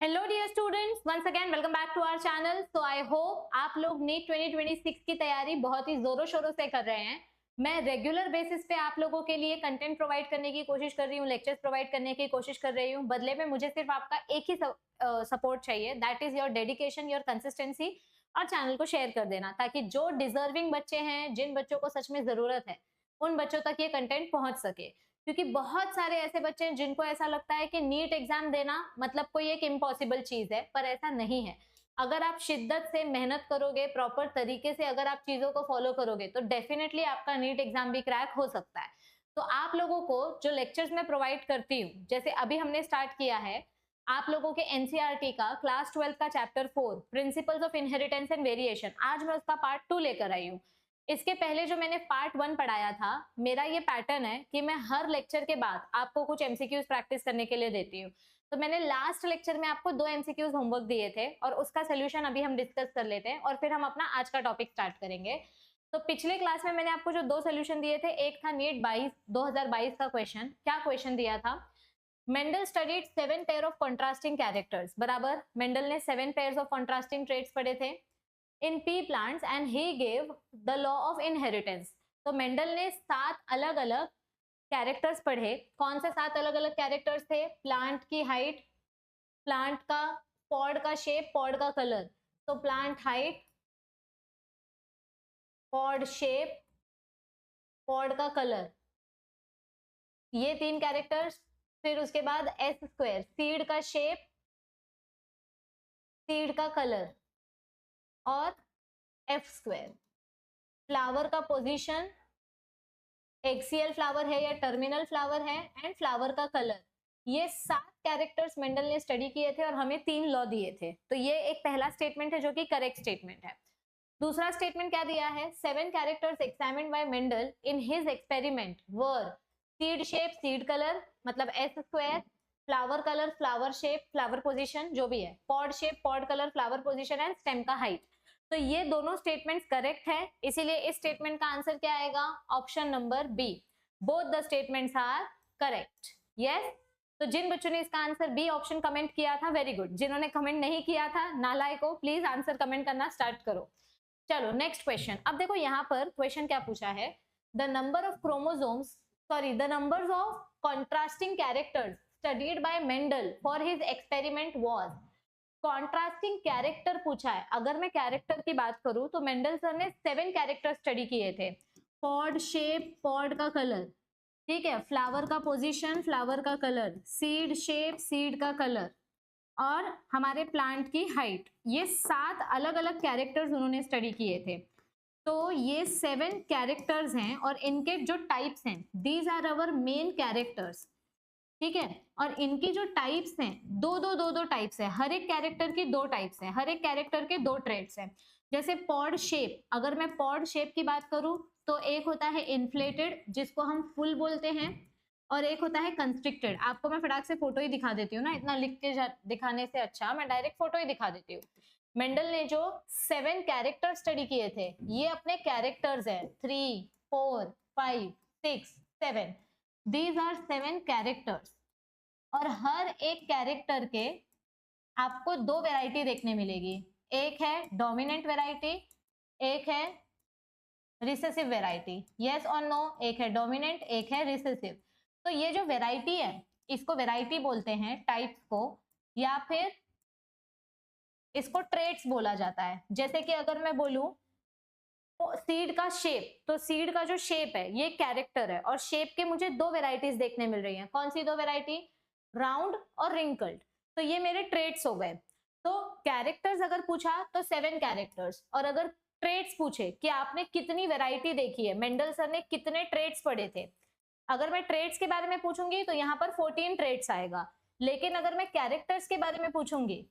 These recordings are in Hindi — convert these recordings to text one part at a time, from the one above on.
Hello dear students, once again welcome back to our channel. So I hope आप लोग नीट 2026 की तैयारी बहुत ही जोरों शोरों से कर रहे हैं। मैं रेगुलर बेसिस पे आप लोगों के लिए कंटेंट प्रोवाइड करने की कोशिश कर रही हूँ, लेक्चर्स प्रोवाइड करने की कोशिश कर रही हूँ। बदले में मुझे सिर्फ आपका एक ही सपोर्ट चाहिए, that is your dedication, your consistency और चैनल को शेयर कर देना, ताकि जो डिजर्विंग बच्चे हैं, जिन बच्चों को सच में जरूरत है, उन बच्चों तक ये कंटेंट पहुंच सके। क्योंकि बहुत सारे ऐसे बच्चे हैं जिनको ऐसा लगता है कि नीट एग्जाम देना मतलब कोई एक इम्पॉसिबल चीज है, पर ऐसा नहीं है। अगर आप शिद्दत से मेहनत करोगे, प्रॉपर तरीके से अगर आप चीजों को फॉलो करोगे, तो डेफिनेटली आपका नीट एग्जाम भी क्रैक हो सकता है। तो आप लोगों को जो लेक्चर्स मैं प्रोवाइड करती हूँ, जैसे अभी हमने स्टार्ट किया है आप लोगों के एनसीईआरटी का क्लास 12 का chapter 4 principles of inheritance and variation, आज मैं उसका पार्ट 2 लेकर आई हूँ। इसके पहले जो मैंने पार्ट 1 पढ़ाया था, मेरा ये पैटर्न है कि मैं हर लेक्चर के बाद आपको कुछ एमसीक्यूज प्रैक्टिस करने के लिए देती हूँ। तो मैंने लास्ट लेक्चर में आपको 2 एमसीक्यूज होमवर्क दिए थे और उसका सोल्यूशन अभी हम डिस्कस कर लेते हैं और फिर हम अपना आज का टॉपिक स्टार्ट करेंगे। तो पिछले क्लास में मैंने आपको जो 2 सोल्यूशन दिए थे, एक था नीट 2022 का क्वेश्चन। क्या क्वेश्चन दिया था? Mendel studied 7 pair of contrasting characters, बराबर। मेंडल ने 7 पेयर्स ऑफ कॉन्ट्रास्टिंग ट्रेट्स पढ़े थे in pea plants and he gave the law of inheritance. तो मेंडल ने 7 अलग अलग कैरेक्टर्स पढ़े। कौन से 7 अलग अलग कैरेक्टर्स थे? प्लांट की हाइट, प्लांट का पॉड का शेप, पॉड का कलर। तो plant height, pod shape, pod का कलर, ये 3 कैरेक्टर्स। फिर उसके बाद एस स्क्वायर, सीड का शेप, सीड का कलर, और एफ स्क्वायर, फ्लावर का पोजीशन, एक्सियल फ्लावर है या टर्मिनल फ्लावर है, एंड फ्लावर का कलर। ये 7 कैरेक्टर्स मेंडल ने स्टडी किए थे और हमें 3 लॉ दिए थे। तो ये एक पहला स्टेटमेंट है जो कि करेक्ट स्टेटमेंट है। दूसरा स्टेटमेंट क्या दिया है? 7 characters examined by Mendel in his experiment were seed shape, seed colour मतलब S square, flower colour, flower shape, flower position जो भी है, pod shape, pod colour, flower position and stem का हाइट। तो ये दोनों स्टेटमेंट्स करेक्ट है, इसीलिए इस स्टेटमेंट का आंसर क्या आएगा? Option number B. Both the statements are correct. Yes. तो जिन बच्चों ने इसका आंसर बी ऑप्शन कमेंट किया था, वेरी गुड। जिन्होंने कमेंट नहीं किया था, नालायकों, प्लीज आंसर कमेंट करना स्टार्ट करो। चलो नेक्स्ट क्वेश्चन। अब देखो यहाँ पर क्वेश्चन क्या पूछा है, the number of chromosomes, sorry, the numbers of contrasting characters studied by Mendel for his experiment was. Contrasting character पूछा है। अगर मैं कैरेक्टर की बात करूं तो मेंडल सर ने 7 कैरेक्टर स्टडी किए थे। पॉड शेप, पॉड का कलर, ठीक है, फ्लावर का पोजीशन, फ्लावर का कलर, सीड शेप, सीड का कलर, और हमारे प्लांट की हाइट। ये 7 अलग अलग कैरेक्टर्स उन्होंने स्टडी किए थे। तो ये 7 कैरेक्टर्स हैं और इनके जो टाइप्स हैं, these are our main characters, ठीक है। और इनकी जो टाइप्स हैं, दो टाइप्स है। हर एक कैरेक्टर की 2 टाइप्स है, हर एक कैरेक्टर के 2 ट्रेट्स हैं। जैसे पॉड शेप, अगर मैं पॉड शेप की बात करूं तो एक होता है इन्फ्लेटेड, जिसको हम फुल बोलते हैं, और एक होता है कंस्ट्रिक्टेड। आपको मैं फटाक से फोटो ही दिखा देती हूँ ना, इतना लिख के दिखाने से अच्छा मैं डायरेक्ट फोटो ही दिखा देती हूँ। मेंडल ने जो 7 कैरेक्टर स्टडी किए थे, ये अपने कैरेक्टर्स हैं 3, 4, 5, 6, 7। दीज आर 7 कैरेक्टर्स और हर एक कैरेक्टर के आपको 2 वैरायटी देखने मिलेगी। एक है डोमिनेंट वैरायटी, एक है रिसेसिव वैरायटी। यस और नो? एक है डोमिनेंट, एक है रिसेसिव। तो ये जो वैरायटी है, इसको वैरायटी बोलते हैं, टाइप्स को, या फिर इसको ट्रेट्स बोला जाता है। जैसे कि अगर मैं बोलूं सीड का शेप, तो सीड का जो शेप है ये कैरेक्टर है, और शेप के मुझे 2 वैरायटीज देखने मिल रही हैं। कौन सी 2 वैरायटी? राउंड और रिंकल्ड। तो ये मेरे ट्रेट्स हो गए। तो कैरेक्टर्स अगर पूछा तो 7 कैरेक्टर्स, और अगर ट्रेट्स पूछे कि आपने कितनी वैरायटी देखी है, मेंडल सर ने कितने ट्रेट्स पढ़े थे, अगर मैं ट्रेट्स के बारे में पूछूंगी तो यहाँ पर 14 ट्रेट्स आएगा। लेकिन अगर मैं कैरेक्टर्स के बारे में पूछूंगी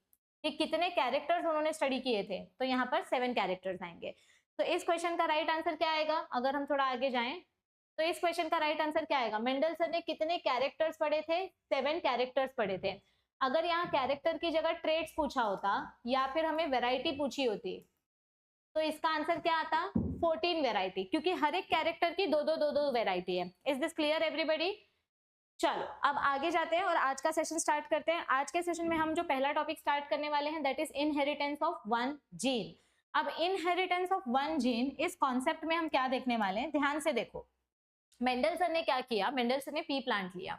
कि कितने कैरेक्टर्स उन्होंने स्टडी किए थे, तो यहाँ पर 7 कैरेक्टर्स आएंगे। तो इस क्वेश्चन का राइट आंसर क्या आएगा? अगर हम थोड़ा आगे जाएं तो इस क्वेश्चन का राइट आंसर क्या आएगा? मेंडल सर ने कितने कैरेक्टर्स पढ़े थे? 7 कैरेक्टर्स पढ़े थे। अगर यहाँ कैरेक्टर की जगह ट्रेट्स पूछा होता या फिर हमें वैरायटी पूछी होती, तो इसका आंसर क्या आता? 14 वैरायटी, क्योंकि हर एक कैरेक्टर की 2 वैरायटी है। Is this clear everybody? चलो अब आगे जाते हैं और आज का सेशन स्टार्ट करते हैं। आज के सेशन में हम जो पहला टॉपिक स्टार्ट करने वाले हैं that is inheritance of one gene. अब इनहेरिटेंस ऑफ वन जीन इस कॉन्सेप्ट में हम क्या देखने वाले हैं, ध्यान से देखो। मेंडल सर ने क्या किया, मेंडल सर ने पी प्लांट लिया,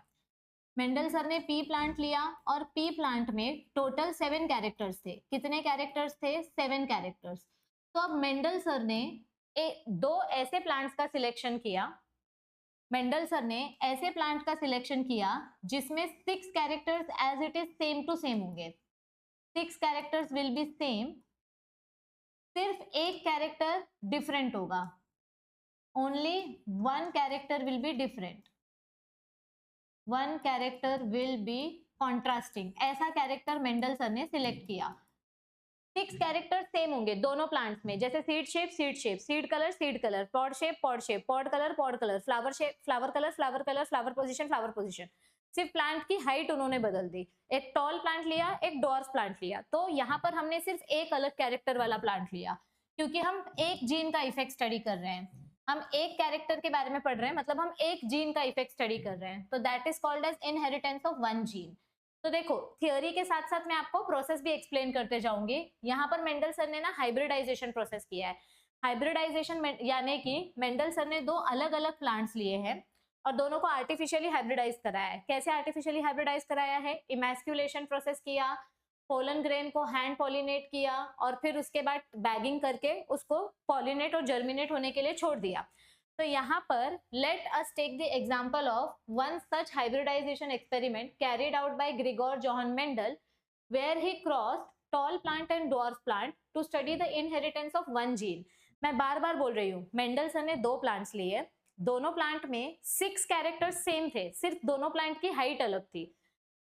मेंडल सर ने पी प्लांट लिया और पी प्लांट में टोटल 7 कैरेक्टर्स थे। कितने कैरेक्टर्स थे? 7 कैरेक्टर्स। तो अब मेंडल सर ने दो ऐसे प्लांट्स का सिलेक्शन किया, मेंडल सर ने ऐसे प्लांट का सिलेक्शन किया जिसमें 6 characters as it is same to same होंगे। 6 कैरेक्टर्स विल बी सेम, सिर्फ एक कैरेक्टर डिफरेंट होगा, only 1 character will be different, 1 character will be contrasting. ऐसा कैरेक्टर मेंडल सर ने सिलेक्ट किया। 6 कैरेक्टर सेम होंगे दोनों प्लांट्स में, जैसे seed shape, seed colour, pod shape, pod colour, flower shape, flower colour, flower position. सिर्फ प्लांट की हाइट उन्होंने बदल दी। एक टॉल प्लांट लिया, एक डॉर्फ प्लांट लिया। तो यहाँ पर हमने सिर्फ एक अलग कैरेक्टर वाला प्लांट लिया, क्योंकि हम एक जीन का इफेक्ट स्टडी कर रहे हैं, हम एक कैरेक्टर के बारे में पढ़ रहे हैं, मतलब हम एक जीन का इफेक्ट स्टडी कर रहे हैं। तो that is called as inheritance of one gene. तो देखो, थियोरी के साथ साथ मैं आपको प्रोसेस भी एक्सप्लेन करते जाऊंगी। यहाँ पर मेंडल सर ने ना हाइब्रिडाइजेशन प्रोसेस किया है। हाइब्रिडाइजेशन यानी कि मेंडल सर ने 2 अलग अलग प्लांट्स लिए हैं और दोनों को आर्टिफिशियली हाइब्रिडाइज कराया है। कैसे आर्टिफिशियली हाइब्रिडाइज कराया है? इमैस्कुलेशन प्रोसेस किया, पोलन ग्रेन को हैंड पॉलिनेट किया और फिर उसके बाद बैगिंग करके उसको पॉलिनेट और जर्मिनेट होने के लिए छोड़ दिया। तो यहाँ पर let us take the example of one such hybridisation experiment carried out by Gregor Johann Mendel, where he crossed tall plant and dwarf plant to study the inheritance of one gene. मैं बार बार बोल रही हूँ, मेंडल सर ने 2 प्लांट्स लिए, दोनों प्लांट में 6 कैरेक्टर्स सेम थे, सिर्फ दोनों प्लांट की हाइट अलग थी।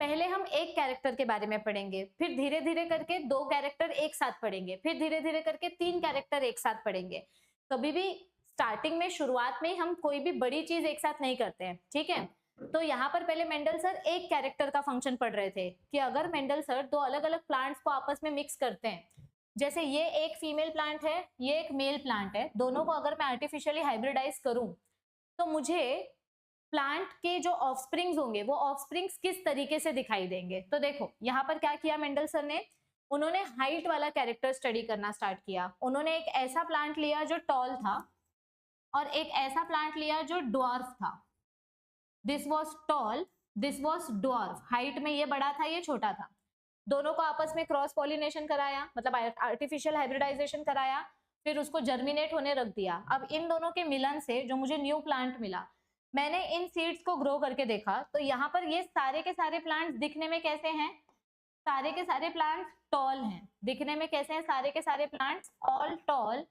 पहले हम एक कैरेक्टर के बारे में पढ़ेंगे, फिर धीरे धीरे करके 2 कैरेक्टर एक साथ पढ़ेंगे, फिर धीरे धीरे करके 3 कैरेक्टर एक साथ पढ़ेंगे। कभी भी स्टार्टिंग में, शुरुआत में हम कोई भी बड़ी चीज एक साथ नहीं करते हैं, ठीक है। तो यहाँ पर पहले मेंडल सर एक कैरेक्टर का फंक्शन पढ़ रहे थे कि अगर मेंडल सर 2 अलग अलग प्लांट्स को आपस में मिक्स करते हैं, जैसे ये एक फीमेल प्लांट है, ये एक मेल प्लांट है, दोनों को अगर मैं आर्टिफिशियली हाइब्रिडाइज करूं तो मुझे प्लांट के जो ऑफस्प्रिंग्स होंगे वो ऑफस्प्रिंग्स किस तरीके से दिखाई देंगे। तो देखो यहाँ पर क्या किया मेंडल सर ने, उन्होंने हाइट वाला कैरेक्टर स्टडी करना स्टार्ट किया। उन्होंने एक ऐसा प्लांट लिया जो टॉल था और एक ऐसा प्लांट लिया जो ड्वार्फ था। This was tall, this was dwarf. Height में ये बड़ा था, ये छोटा था। दोनों को आपस में क्रॉस पॉलिनेशन कराया, मतलब आर्टिफिशियल हाइब्रिडाइजेशन कराया, फिर उसको जर्मिनेट होने रख दिया। अब इन दोनों के मिलन से जो मुझे न्यू प्लांट मिला, मैंने इन सीड्स को ग्रो करके देखा। तो यहाँ पर ये सारे के सारे प्लांट्स दिखने में कैसे हैं? सारे के सारे प्लांट्स टॉल हैं। दिखने में कैसे हैं सारे के सारे प्लांट्स? All toll.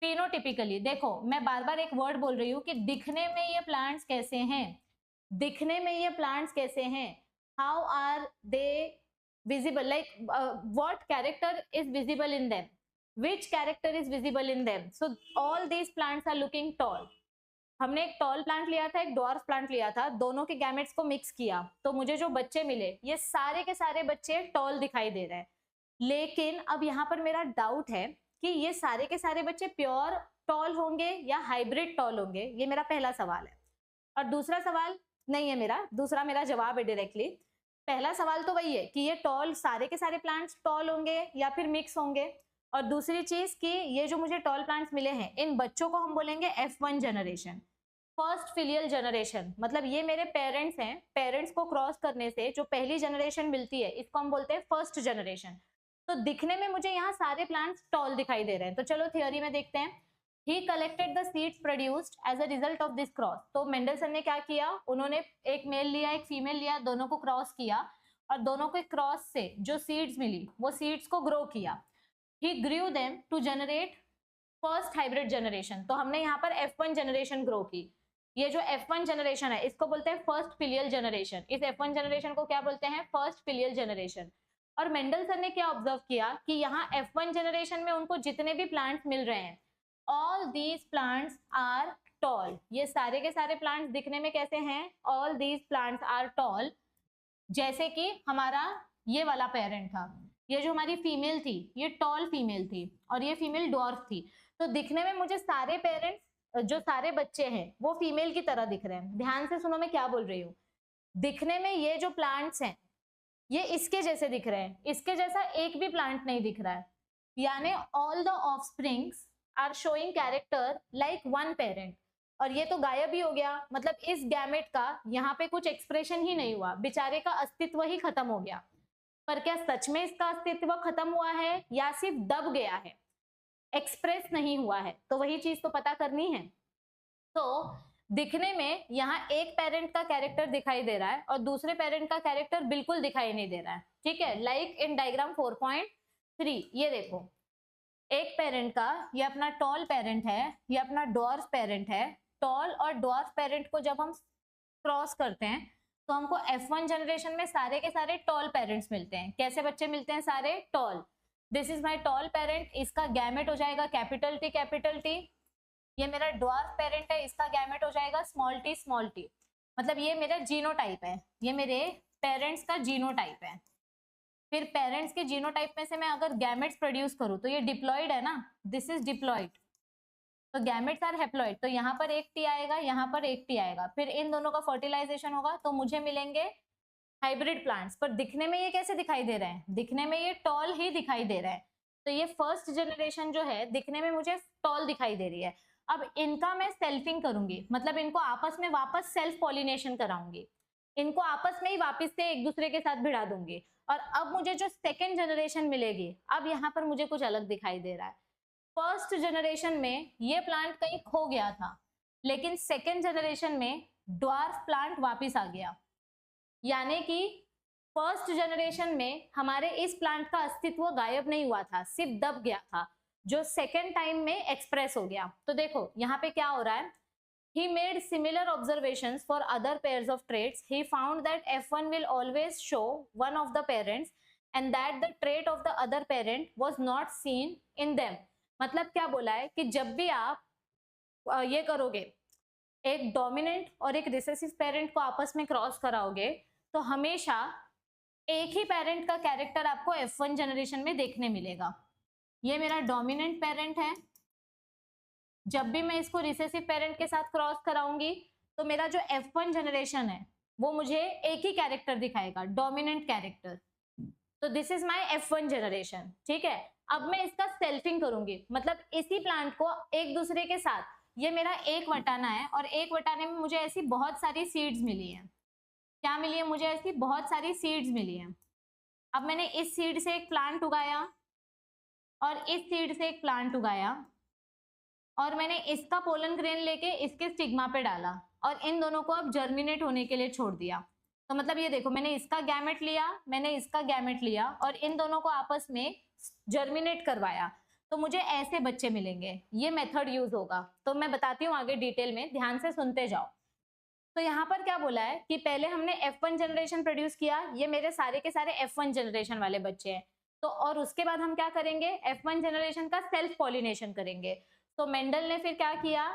फिनोटिपिकली, देखो मैं बार बार एक वर्ड बोल रही हूँ कि दिखने में ये प्लांट्स कैसे हैं, दिखने में ये प्लांट्स कैसे हैं, how are they visible, like what character is visible in them, which character is visible in them. So all these plants are looking tall. हमने एक टॉल प्लांट लिया था, एक डॉर्फ प्लांट लिया था, दोनों के गैमेट्स को मिक्स किया तो मुझे जो बच्चे मिले ये सारे के सारे बच्चे टॉल दिखाई दे रहे हैं। लेकिन अब यहाँ पर मेरा डाउट है कि ये सारे के सारे बच्चे प्योर टॉल होंगे या हाइब्रिड टॉल होंगे, ये मेरा पहला सवाल है। और दूसरा सवाल नहीं है मेरा, दूसरा मेरा जवाब है डायरेक्टली। पहला सवाल तो वही है कि ये टॉल, सारे के सारे प्लांट्स टॉल होंगे या फिर मिक्स होंगे। और दूसरी चीज कि ये जो मुझे टॉल प्लांट्स मिले हैं, इन बच्चों को हम बोलेंगे F1 generation, first filial generation. मतलब ये मेरे पेरेंट्स हैं, पेरेंट्स को क्रॉस करने से जो पहली जनरेशन मिलती है इसको हम बोलते हैं फर्स्ट जनरेशन। तो दिखने में मुझे यहाँ सारे प्लांट्स टॉल दिखाई दे रहे हैं। तो चलो थियोरी में देखते हैं। He collected the seeds produced as a result of this cross। तो मेंडलसन ने क्या किया, उन्होंने एक मेल लिया एक फीमेल लिया, दोनों को क्रॉस किया और दोनों के क्रॉस से जो सीड्स मिली वो सीड्स को ग्रो किया। He grew them to generate first hybrid generation। तो हमने यहाँ पर F1 जनरेशन ग्रो की। ये जो F1 जनरेशन है इसको बोलते हैं फर्स्ट फिलियल जनरेशन। इस F1 जनरेशन को क्या बोलते हैं? First filial generation. और मेंडलसन ने क्या ऑब्जर्व किया कि यहाँ F1 जनरेशन में उनको जितने भी प्लांट्स मिल रहे हैं, all these plants are tall. ये सारे के सारे प्लांट्स दिखने में कैसे हैं? All these plants are tall. जैसे कि हमारा ये वाला पेरेंट था, ये जो हमारी फीमेल थी ये टॉल फीमेल थी और ये फीमेल डॉर्फ थी। तो दिखने में मुझे सारे पेरेंट्स, जो सारे बच्चे हैं वो फीमेल की तरह दिख रहे हैं। ध्यान से सुनो मैं क्या बोल रही हूँ। दिखने में ये जो प्लांट्स हैं ये इसके जैसे दिख रहे हैं, इसके जैसा एक भी प्लांट नहीं दिख रहा है, यानी all the offsprings are showing character like one parent. और ये तो गायब ही हो गया, मतलब इस गैमेट का यहाँ पे कुछ एक्सप्रेशन ही नहीं हुआ, बेचारे का अस्तित्व ही खत्म हो गया। पर क्या सच में इसका अस्तित्व खत्म हुआ है या सिर्फ दब गया है, एक्सप्रेस नहीं हुआ है? तो वही चीज तो पता करनी है। तो दिखने में यहाँ एक पेरेंट का कैरेक्टर दिखाई दे रहा है और दूसरे पेरेंट का कैरेक्टर बिल्कुल दिखाई नहीं दे रहा है, ठीक है। लाइक इन डायग्राम 4.3 ये देखो, एक पेरेंट का, ये अपना टॉल पेरेंट है, ये अपना डॉर्फ पेरेंट है। टॉल और डॉर्फ पेरेंट को जब हम क्रॉस करते हैं तो हमको F1 जनरेशन में सारे के सारे टॉल पेरेंट्स मिलते हैं। कैसे बच्चे मिलते हैं? सारे tall. This is my tall parent, इसका गैमेट हो जाएगा कैपिटल टी कैपिटल टी। ये मेरा डॉर्फ पेरेंट है, इसका गैमेट हो जाएगा स्मॉल टी। मतलब ये मेरा जीनोटाइप है, ये मेरे पेरेंट्स का जीनोटाइप है। फिर पेरेंट्स के जीनोटाइप में से मैं अगर गैमेट्स प्रोड्यूस करूं तो ये डिप्लॉइड है ना, दिस इज डिप्लॉइड, तो गैमेट्स आर हैप्लॉइड, तो यहाँ पर एक टी आएगा, यहाँ पर एक टी आएगा, फिर इन दोनों का फर्टिलाइजेशन होगा तो मुझे मिलेंगे हाइब्रिड प्लांट्स। पर दिखने में ये कैसे दिखाई दे रहे हैं? दिखने में ये टॉल ही दिखाई दे रहा है। तो ये फर्स्ट जनरेशन जो है दिखने में मुझे टॉल दिखाई दे रही है। अब इनका मैं सेल्फिंग करूंगी, मतलब इनको आपस में वापस सेल्फ पॉलिनेशन कराऊंगी, इनको आपस में ही वापस से एक दूसरे के साथ भिड़ा दूंगी। और अब मुझे जो सेकेंड जनरेशन मिलेगी, अब यहाँ पर मुझे कुछ अलग दिखाई दे रहा है। फर्स्ट जनरेशन में ये प्लांट कहीं खो गया था, लेकिन सेकेंड जनरेशन में ड्वार्फ प्लांट वापस आ गया, यानी कि फर्स्ट जनरेशन में हमारे इस प्लांट का अस्तित्व गायब नहीं हुआ था, सिर्फ दब गया था, जो सेकेंड टाइम में एक्सप्रेस हो गया। तो देखो यहाँ पे क्या हो रहा है, he made similar observations for other pairs of traits. He found that F1 will always show one of the parents and that the trait of the other parent was not seen in them. मतलब क्या बोला है कि जब भी आप ये करोगे, एक डोमिनेंट और एक रिसेसिव पेरेंट को आपस में क्रॉस कराओगे, तो हमेशा एक ही पेरेंट का कैरेक्टर आपको F1 जनरेशन में देखने मिलेगा। ये मेरा डोमिनेंट पेरेंट है, जब भी मैं इसको रिसेसिव पेरेंट के साथ क्रॉस कराऊंगी तो मेरा जो F1 जनरेशन है वो मुझे एक ही कैरेक्टर दिखाएगा, डोमिनेंट कैरेक्टर। तो this is my F1 generation, ठीक है। अब मैं इसका सेल्फिंग करूंगी, मतलब इसी प्लांट को एक दूसरे के साथ, ये मेरा एक वटाना है और एक वटाने में मुझे ऐसी बहुत सारी सीड्स मिली हैं। क्या मिली है मुझे? ऐसी बहुत सारी सीड्स मिली हैं। अब मैंने इस सीड से एक प्लांट उगाया और इस सीड से एक प्लांट उगाया और मैंने इसका पोलन ग्रेन लेके इसके स्टिग्मा पे डाला और इन दोनों को अब जर्मिनेट होने के लिए छोड़ दिया। तो मतलब ये देखो, मैंने इसका गैमेट लिया, मैंने इसका गैमेट लिया और इन दोनों को आपस में जर्मिनेट करवाया, तो मुझे ऐसे बच्चे मिलेंगे। ये मेथड यूज होगा, तो मैं बताती हूँ आगे डिटेल में, ध्यान से सुनते जाओ। तो यहाँ पर क्या बोला है कि पहले हमने F1 जनरेशन प्रोड्यूस किया, ये मेरे सारे के सारे F1 जनरेशन वाले बच्चे हैं। तो और उसके बाद हम क्या करेंगे? F1 जनरेशन का सेल्फ पॉलिनेशन करेंगे। तो मेंडल ने फिर क्या किया,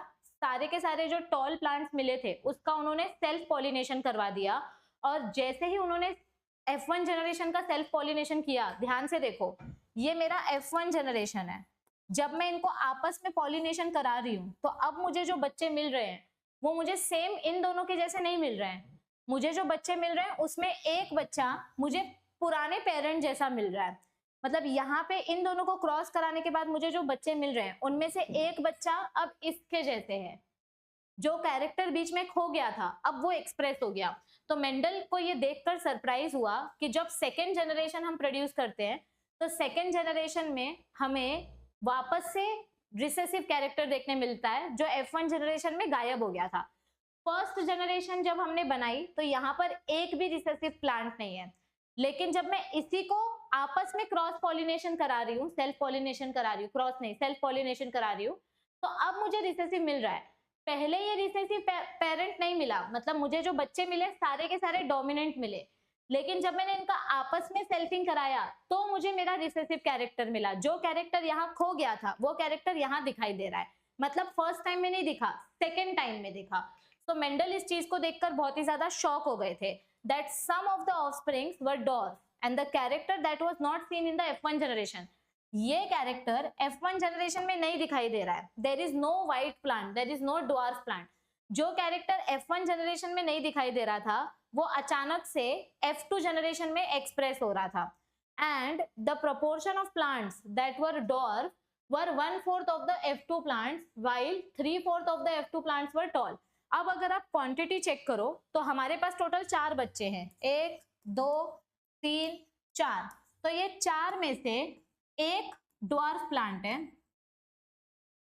सारे के सारे जो टॉल प्लांट्स मिले थे उसका उन्होंने सेल्फ पॉलिनेशन करवा दिया। और जैसे ही उन्होंने F1 जनरेशन का सेल्फ पॉलिनेशन किया, ध्यान से देखो, ये मेरा F1 जनरेशन है। जब मैं इनको आपस में पॉलिनेशन करा रही हूँ तो अब मुझे जो बच्चे मिल रहे हैं वो मुझे सेम इन दोनों के जैसे नहीं मिल रहे हैं। मुझे जो बच्चे मिल रहे हैं उसमें एक बच्चा मुझे पुराने पेरेंट जैसा मिल रहा है। मतलब यहाँ पे इन दोनों को क्रॉस कराने के बाद मुझे जो बच्चे मिल रहे हैं उनमें से एक बच्चा अब इसके जैसे है, जो कैरेक्टर बीच में खो गया था अब वो एक्सप्रेस हो गया। तो मेंडल को ये देखकर सरप्राइज हुआ कि जब सेकेंड जनरेशन हम प्रोड्यूस करते हैं तो सेकेंड जनरेशन में हमें वापस से रिसेसिव कैरेक्टर देखने मिलता है, जो F1 जनरेशन में गायब हो गया था। फर्स्ट जनरेशन जब हमने बनाई तो यहाँ पर एक भी रिसेसिव प्लांट नहीं है, लेकिन जब मैं इसी को आपस में क्रॉस पॉलिनेशन करा रही हूँ, सेल्फ पॉलिनेशन करा रही हूँ, क्रॉस नहीं सेल्फ पॉलिनेशन करा रही हूँ, तो अब मुझे रिसेसिव मिल रहा है। पहले ये रिसेसिव पेरेंट नहीं मिला, मतलब मुझे जो बच्चे मिले सारे के सारे डोमिनेंट मिले, लेकिन जब मैंने इनका आपस में सेल्फिंग कराया तो मुझे मेरा रिसेसिव कैरेक्टर मिला। जो कैरेक्टर यहाँ खो गया था वो कैरेक्टर यहाँ दिखाई दे रहा है, मतलब फर्स्ट टाइम में नहीं दिखा, सेकेंड टाइम में दिखा। तो मेंडल इस चीज को देखकर बहुत ही ज्यादा शॉक हो गए थे, that some of the offsprings were dwarf and the character that was not seen in the F1 generation. ये कैरेक्टर F1 जनरेशन में नहीं दिखाई दे रहा है। There is no white plant, there is no dwarf plant. जो कैरेक्टर F1 जनरेशन में नहीं दिखाई दे रहा था वो अचानक से F2 जनरेशन में एक्सप्रेस हो रहा था, and the proportion of plants that were dwarf were 1/4 of the F2 plants while 3/4 of the F2 plants were toll. अब अगर आप क्वांटिटी चेक करो तो हमारे पास टोटल 4 बच्चे हैं, 1 2 3 4, तो ये 4 में से एक ड्वार्फ प्लांट है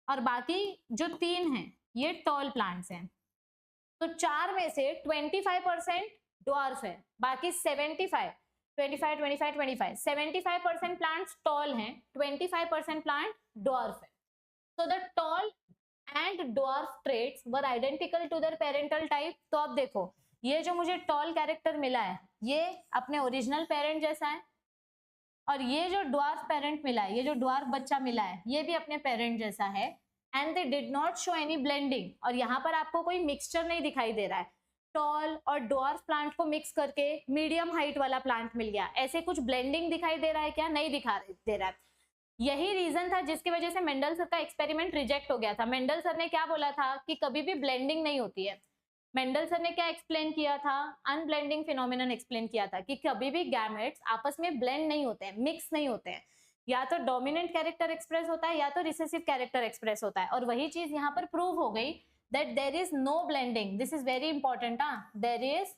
और बाकी जो 3 हैं ये टॉल प्लांट्स हैं। तो 4 में से 25% ड्वार्फ है, बाकी 75% प्लांट्स टॉल हैं, 25% प्लांट ड्वार्फ है। So the tall and dwarf traits were identical to their parental type. तो अब देखो, ये जो मुझे टॉल कैरेक्टर मिला है ये अपने ओरिजिनल पेरेंट जैसा है, और ये जो ड्वार्फ पेरेंट मिला है, ये जो ड्वार्फ बच्चा मिला है ये भी अपने पेरेंट जैसा है, and they did not show any blending. और यहाँ पर आपको कोई मिक्सचर नहीं दिखाई दे रहा है, टॉल और ड्वार्फ प्लांट को मिक्स करके मीडियम हाइट वाला प्लांट मिल गया, ऐसे कुछ ब्लेंडिंग दिखाई दे रहा है क्या? नहीं दिखा दे रहा है। यही रीजन था जिसकी वजह से मेंडल सर का एक्सपेरिमेंट रिजेक्ट हो गया था। मेंडल सर ने क्या बोला था कि कभी भी ब्लेंडिंग नहीं होती है। मेंडल सर ने क्या एक्सप्लेन किया था? अनब्लेंडिंग फिनोमिनन एक्सप्लेन किया था कि कभी भी गैमेट्स आपस में ब्लेंड नहीं होते हैं, मिक्स नहीं होते हैं, या तो डोमिनेंट कैरेक्टर एक्सप्रेस होता है या तो रिसेसिव कैरेक्टर एक्सप्रेस होता है। और वही चीज यहाँ पर प्रूव हो गई that there is no blending. This is very important. There is,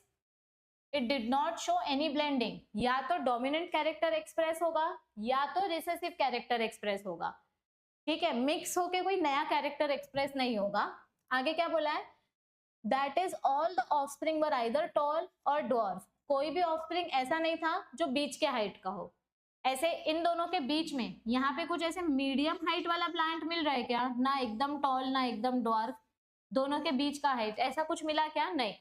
it did not show any blending. या तो डोमिनेंट कैरेक्टर एक्सप्रेस होगा या तो रिसेसिव कैरेक्टर एक्सप्रेस होगा, ठीक है, मिक्स होके कोई नया कैरेक्टर एक्सप्रेस नहीं होगा। आगे क्या बोला है? That is all the offspring were either tall or dwarf. कोई भी ऑफस्प्रिंग ऐसा नहीं था जो बीच के हाइट का हो। ऐसे इन दोनों के बीच में यहाँ पे कुछ ऐसे मीडियम हाइट वाला प्लांट मिल रहा है क्या? ना एकदम टॉल ना एकदम ड्वार्फ, दोनों के बीच का हाइट ऐसा कुछ मिला क्या? नहीं,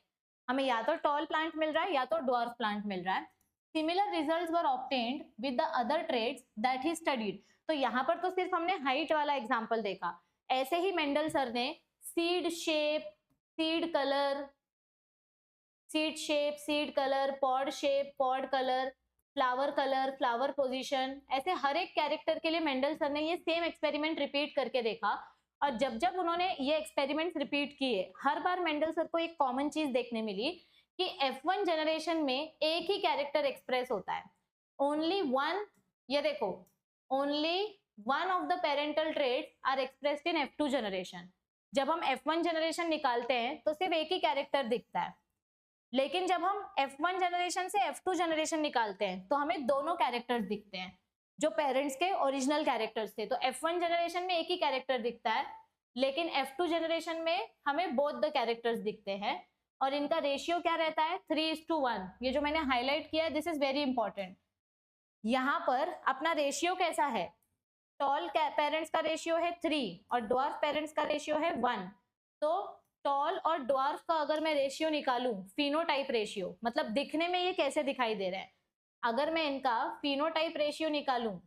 हमें या तो टॉल प्लांट मिल रहा है या तो ड्वार्फ प्लांट मिल रहा है। Similar results were obtained with the other traits that he studied. तो यहाँ पर तो सिर्फ हमने हाइट वाला एग्जांपल देखा, ऐसे ही मेंडल सर ने seed shape, seed colour, seed colour, pod shape, pod colour, flower position, ऐसे हर एक कैरेक्टर के लिए मेंडल सर ने ये सेम एक्सपेरिमेंट रिपीट करके देखा। और जब जब उन्होंने ये एक्सपेरिमेंट्स रिपीट किए, हर बार मेंडल सर को एक कॉमन चीज देखने मिली कि F1 जनरेशन में एक ही कैरेक्टर एक्सप्रेस होता है, ओनली वन। ये देखो, only one of the parental traits are expressed in F2 generation. जब हम F1 जनरेशन निकालते हैं तो सिर्फ एक ही कैरेक्टर दिखता है, लेकिन जब हम F1 जनरेशन से F2 जनरेशन निकालते हैं तो हमें दोनों कैरेक्टर्स दिखते हैं जो पेरेंट्स के ओरिजिनल कैरेक्टर्स थे। तो F1 जनरेशन में एक ही कैरेक्टर दिखता है, लेकिन F2 जनरेशन में हमें बोथ द कैरेक्टर्स दिखते हैं। और इनका रेशियो क्या रहता है? 3:1। ये जो मैंने हाईलाइट किया है, दिस इज वेरी इंपॉर्टेंट। यहाँ पर अपना रेशियो कैसा है? टॉल पेरेंट्स का रेशियो है 3 और ड्वार्फ पेरेंट्स का रेशियो है 1। तो टॉल और ड्वार्फ का अगर मैं रेशियो निकालूं, फिनोटाइप रेशियो, मतलब दिखने में ये कैसे दिखाई दे रहे हैं, अगर मैं इनका फिनोटाइप रेशियो निकालूं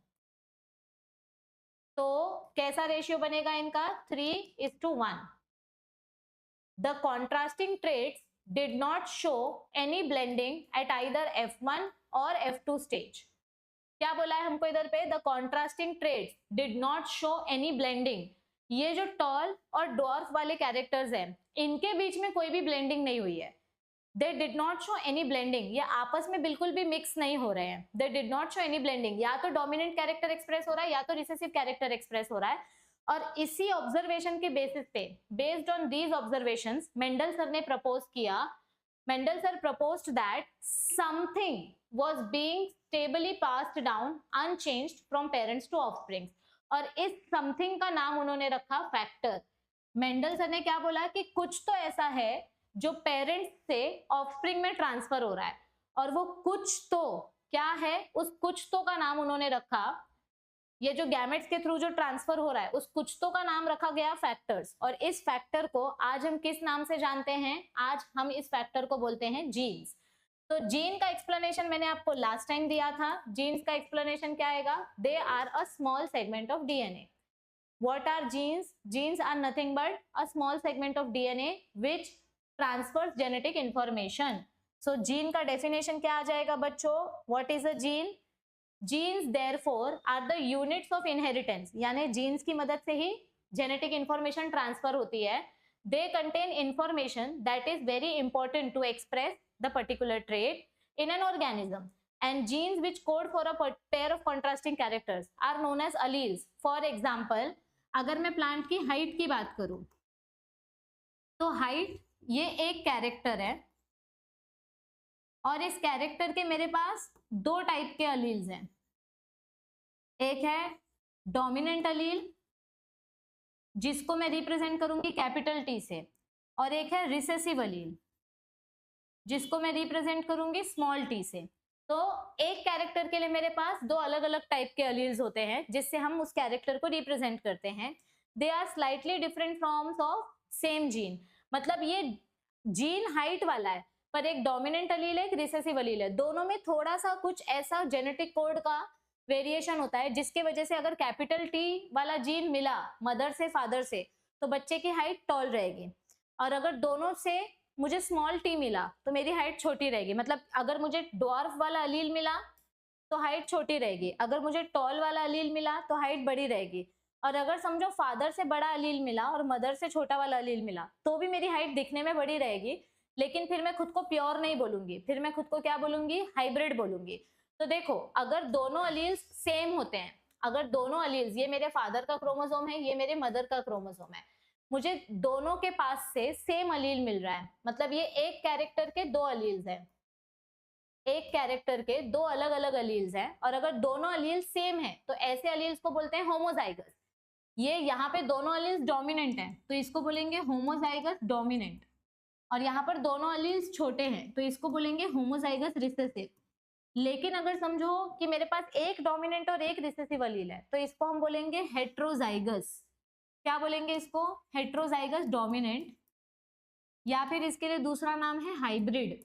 तो कैसा रेशियो बनेगा इनका? 3:1। The contrasting traits did not show any blending at either F1 or F2 stage. क्या बोला है हमको इधर पे? The contrasting traits did not show any blending. ये जो टॉल और ड्वार्फ वाले कैरेक्टर्स हैं, इनके बीच में कोई भी ब्लेंडिंग नहीं हुई है। They did not show any blending, ये आपस में बिल्कुल भी मिक्स नहीं हो रहे हैं। They did not show any blending, या तो डोमिनेंट कैरेक्टर एक्सप्रेस हो रहा है या तो रिसेसिव कैरेक्टर एक्सप्रेस हो रहा है। और इसी ऑब्जर्वेशन के बेसिस पे, based on these observations, Mendel sir ने प्रपोज किया, Mendel sir proposed that something was being stably passed down unchanged from parents to offspring। और इस समथिंग का नाम उन्होंने रखा फैक्टर। मेंडल सर ने क्या बोला कि कुछ तो ऐसा है जो पेरेंट्स से ऑफस्प्रिंग में ट्रांसफर हो रहा है, और वो कुछ तो क्या है, उस कुछ तो का नाम उन्होंने रखा, ये जो गैमेट्स के थ्रू जो ट्रांसफर हो रहा है उस कुछ तो का नाम रखा गया फैक्टर्स। और इस फैक्टर को आज हम किस नाम से जानते हैं? आज हम इस फैक्टर को बोलते हैं जीन्स। तो जीन का एक्सप्लेनेशन मैंने आपको लास्ट टाइम दिया था। जीन्स का एक्सप्लेनेशन क्या आएगा? They are a small segment of DNA. What are genes? Genes are nothing but a small segment of DNA which transfers genetic information. So gene का डेफिनेशन क्या आ जाएगा बच्चों? What is a gene? Genes therefore are the units of inheritance, यानी जीन्स की मदद से ही जेनेटिक इंफॉर्मेशन ट्रांसफर होती है। They contain information that is very important to express the particular trait in an organism, and genes which code for a pair of contrasting characters are known as alleles. For example, अगर मैं प्लांट की हाइट की बात करूं तो हाइट ये एक कैरेक्टर है और इस कैरेक्टर के मेरे पास दो टाइप के अलील्स हैं। एक है डोमिनेंट अलील जिसको मैं रिप्रेजेंट करूंगी कैपिटल टी से, और एक है रिसेसिव अलील जिसको मैं रिप्रेजेंट करूंगी स्मॉल टी से। तो एक कैरेक्टर के लिए मेरे पास दो अलग अलग टाइप के अलील्स होते हैं जिससे हम उस कैरेक्टर को रिप्रेजेंट करते हैं। They are slightly different forms of same gene, मतलब ये जीन हाइट वाला है पर एक डोमिनेंट अलील है, एक रिसेसिव अलील है। दोनों में थोड़ा सा कुछ ऐसा जेनेटिक कोड का वेरिएशन होता है जिसके वजह से अगर कैपिटल टी वाला जीन मिला मदर से फादर से तो बच्चे की हाइट टॉल रहेगी, और अगर दोनों से मुझे स्मॉल टी मिला तो मेरी हाइट छोटी रहेगी। मतलब अगर मुझे ड्वार्फ वाला अलील मिला तो हाइट छोटी रहेगी, अगर मुझे टॉल वाला अलील मिला तो हाइट बड़ी रहेगी, और अगर समझो फादर से बड़ा अलील मिला और मदर से छोटा वाला अलील मिला तो भी मेरी हाइट दिखने में बड़ी रहेगी, लेकिन फिर मैं खुद को प्योर नहीं बोलूंगी, फिर मैं खुद को क्या बोलूंगी, हाइब्रिड बोलूंगी। तो देखो अगर दोनों अलील्स सेम होते हैं, अगर दोनों अलील्स, ये मेरे फादर का क्रोमोसोम है, ये मेरे मदर का क्रोमोसोम है, मुझे दोनों के पास से सेम अलील मिल रहा है, मतलब ये एक कैरेक्टर के दो अलील्स हैं, एक कैरेक्टर के दो अलग अलग अलील्स हैं, और अगर दोनों अलील सेम है तो ऐसे अलील्स को बोलते हैं होमोजाइगस। ये यहाँ पे दोनों अलील्स डोमिनेंट हैं तो इसको बोलेंगे होमोजाइगस डोमिनेंट, और यहाँ पर दोनों अलील्स छोटे हैं तो इसको बोलेंगे होमोजाइगस रिसेसिव। लेकिन अगर समझो कि मेरे पास एक डोमिनेंट और एक रिसेसिव अलील है तो इसको हम बोलेंगे हेट्रोजाइगस। क्या बोलेंगे इसको, हेट्रोजाइगस डोमिनेंट, या फिर इसके लिए दूसरा नाम है हाइब्रिड।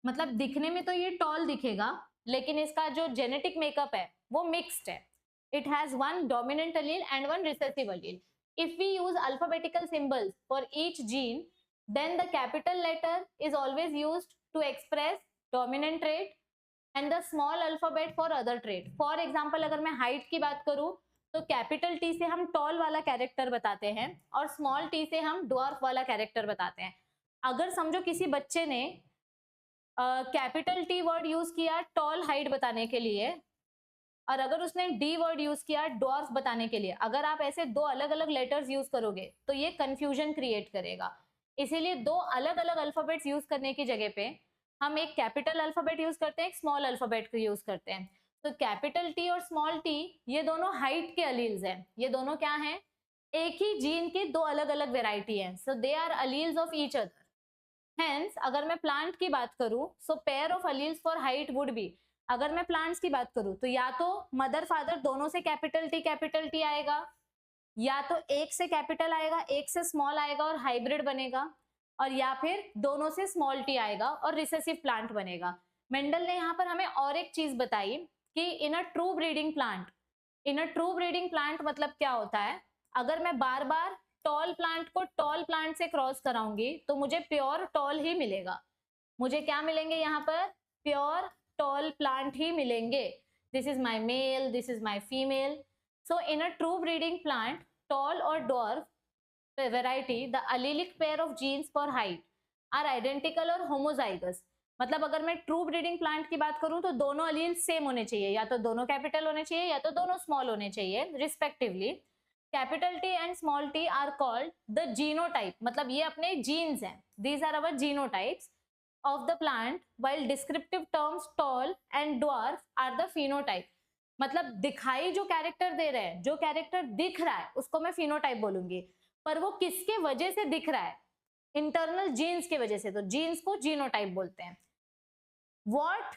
मतलब दिखने में तो ये टॉल दिखेगा लेकिन इसका जो जेनेटिक मेकअप है वो मिक्स्ड है। It has one dominant allele and one recessive allele. If we use alphabetical symbols for each gene then the capital letter is always used to express dominant trait and the small alphabet for other trait. For example, अगर मैं height की बात करूं तो कैपिटल टी से हम टॉल वाला कैरेक्टर बताते हैं और स्मॉल टी से हम ड्वार्फ वाला कैरेक्टर बताते हैं। अगर समझो किसी बच्चे ने कैपिटल टी वर्ड यूज किया टॉल हाइट बताने के लिए और अगर उसने डी वर्ड यूज किया ड्वार्फ बताने के लिए, अगर आप ऐसे दो अलग अलग लेटर्स यूज करोगे तो ये कंफ्यूजन क्रिएट करेगा। इसीलिए दो अलग अलग अल्फाबेट्स यूज करने की जगह पे हम एक कैपिटल अल्फाबेट यूज करते हैं, एक स्मॉल अल्फाबेट को यूज करते हैं। तो कैपिटल टी और स्मॉल टी ये दोनों हाइट के अलील्स हैं, ये दोनों क्या हैं, एक ही जीन की दो अलग अलग वेराइटी हैं, so they are alleles of each other. Hence अगर मैं प्लांट की बात करूं so pair of alleles for height would be, अगर मैं प्लांट्स की बात करूं तो या तो मदर फादर दोनों से कैपिटल टी आएगा, या तो एक से कैपिटल आएगा एक से स्मॉल आएगा और हाइब्रिड बनेगा, और या फिर दोनों से स्मॉल टी आएगा और रिसेसिव प्लांट बनेगा। मेंडल ने यहाँ पर हमें और एक चीज बताई कि इन अ ट्रू ब्रीडिंग प्लांट मतलब क्या होता है, अगर मैं बार बार टॉल प्लांट को टॉल प्लांट से क्रॉस कराऊंगी तो मुझे प्योर टॉल ही मिलेगा, मुझे क्या मिलेंगे यहाँ पर, प्योर टॉल प्लांट ही मिलेंगे। This is my male, this is my female. So in a true breeding plant, tall or dwarf variety, the allelic pair of genes for height are identical or homozygous। मतलब अगर मैं ट्रू ब्रीडिंग प्लांट की बात करूं तो दोनों अलील सेम होने चाहिए, या तो दोनों कैपिटल होने चाहिए या तो दोनों स्मॉल होने चाहिए respectively. Capital T and small T are called the genotype, मतलब ये अपने जीन्स हैं, these are our genotypes of the plant, while descriptive terms tall and dwarf are the phenotype। मतलब दिखाई जो कैरेक्टर दे रहे हैं, जो कैरेक्टर दिख रहा है उसको मैं फिनोटाइप बोलूंगी, पर वो किसके वजह से दिख रहा है, इंटरनल जीन्स के वजह से, तो जीन्स को जीनोटाइप बोलते हैं। What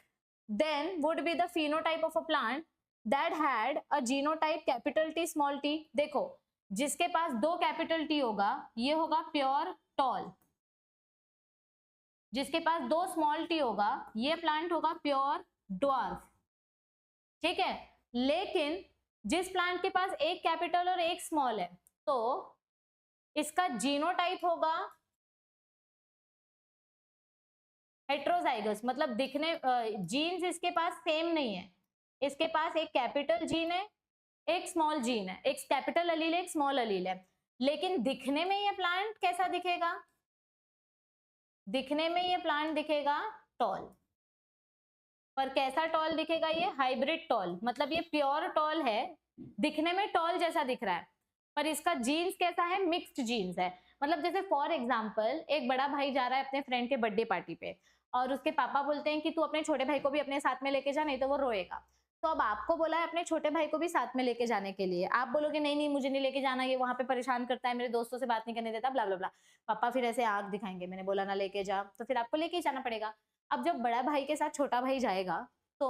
then would be the phenotype of a plant that had a genotype capital T small T. देखो जिसके पास दो कैपिटल टी होगा ये होगा प्योर टॉल, जिसके पास दो स्मॉल टी होगा ये प्लांट होगा प्योर ड्वार्फ, ठीक है। लेकिन जिस प्लांट के पास एक कैपिटल और एक स्मॉल है तो इसका जीनोटाइप होगा हेट्रोजाइगस, मतलब दिखने जीन्स इसके पास सेम नहीं है, इसके पास एक कैपिटल जीन है एक स्मॉल जीन है, एक कैपिटल अलील है एक स्मॉल अलील है, लेकिन दिखने में ये प्लांट कैसा दिखेगा, दिखने में ये प्लांट दिखेगा टॉल। पर कैसा टॉल दिखेगा ये? हाइब्रिड टॉल, मतलब ये प्योर टॉल है, दिखने में टॉल जैसा दिख रहा है, पर इसका जीन्स कैसा है? मिक्स्ड जीन्स है। मतलब जैसे फॉर एग्जांपल एक बड़ा भाई जा रहा है अपने फ्रेंड के बर्थडे पार्टी पे, और उसके पापा बोलते हैं कि तू अपने छोटे भाई को भी अपने साथ में लेके जा, नहीं तो वो रोएगा। तो अब आपको बोला है अपने छोटे भाई को भी साथ में लेके जाने के लिए, आप बोलोगे नहीं नहीं मुझे नहीं लेके जाना, ये वहां पे परेशान करता है, मेरे दोस्तों से बात नहीं करने देता, ब्ला ब्ला ब्ला। पापा फिर ऐसे आग दिखाएंगे, मैंने बोला ना लेके जा, तो फिर आपको लेके ही जाना पड़ेगा। अब जब बड़ा भाई के साथ छोटा भाई जाएगा तो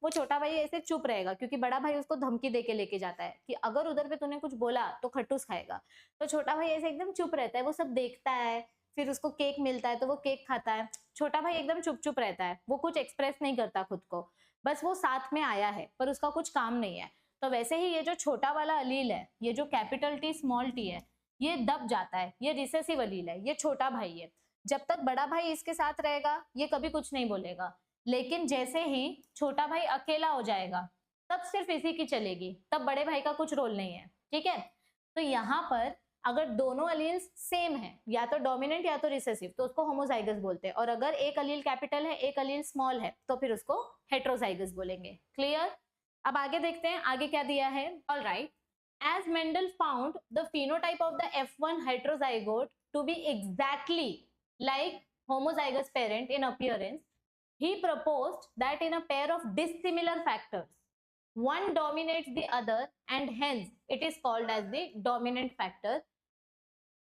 वो छोटा भाई ऐसे चुप रहेगा, क्योंकि बड़ा भाई उसको धमकी दे के लेके जाता है कि अगर उधर पे तूने कुछ बोला तो खट्टूस खाएगा। तो छोटा भाई ऐसे एकदम चुप रहता है, वो सब देखता है, फिर उसको केक मिलता है तो वो केक खाता है। छोटा भाई एकदम चुप चुप रहता है, वो कुछ एक्सप्रेस नहीं करता खुद को, बस वो साथ में आया है पर उसका कुछ काम नहीं है। तो वैसे ही ये जो छोटा वाला अलील है, ये जो कैपिटल टी स्मॉल टी है, ये दब जाता है, ये रिसेसिव अलील है, ये छोटा भाई है। जब तक बड़ा भाई इसके साथ रहेगा ये कभी कुछ नहीं बोलेगा, लेकिन जैसे ही छोटा भाई अकेला हो जाएगा तब सिर्फ इसी की चलेगी, तब बड़े भाई का कुछ रोल नहीं है। ठीक है, तो यहाँ पर अगर दोनों अलील्स सेम है, या तो डोमिनेंट या तो रिसेसिव, तो उसको होमोजाइगस बोलते हैं, और अगर एक अलील कैपिटल है एक अलील स्मॉल है तो फिर उसको हेट्रोजाइगस बोलेंगे। क्लियर? अब आगे देखते हैं आगे क्या दिया है। Alright, as Mendel found the phenotype of the F1 heterozygote to be exactly like homozygous parent in appearance, he proposed that in a pair of dissimilar factors, one dominates the other and hence it is called as the dominant factor,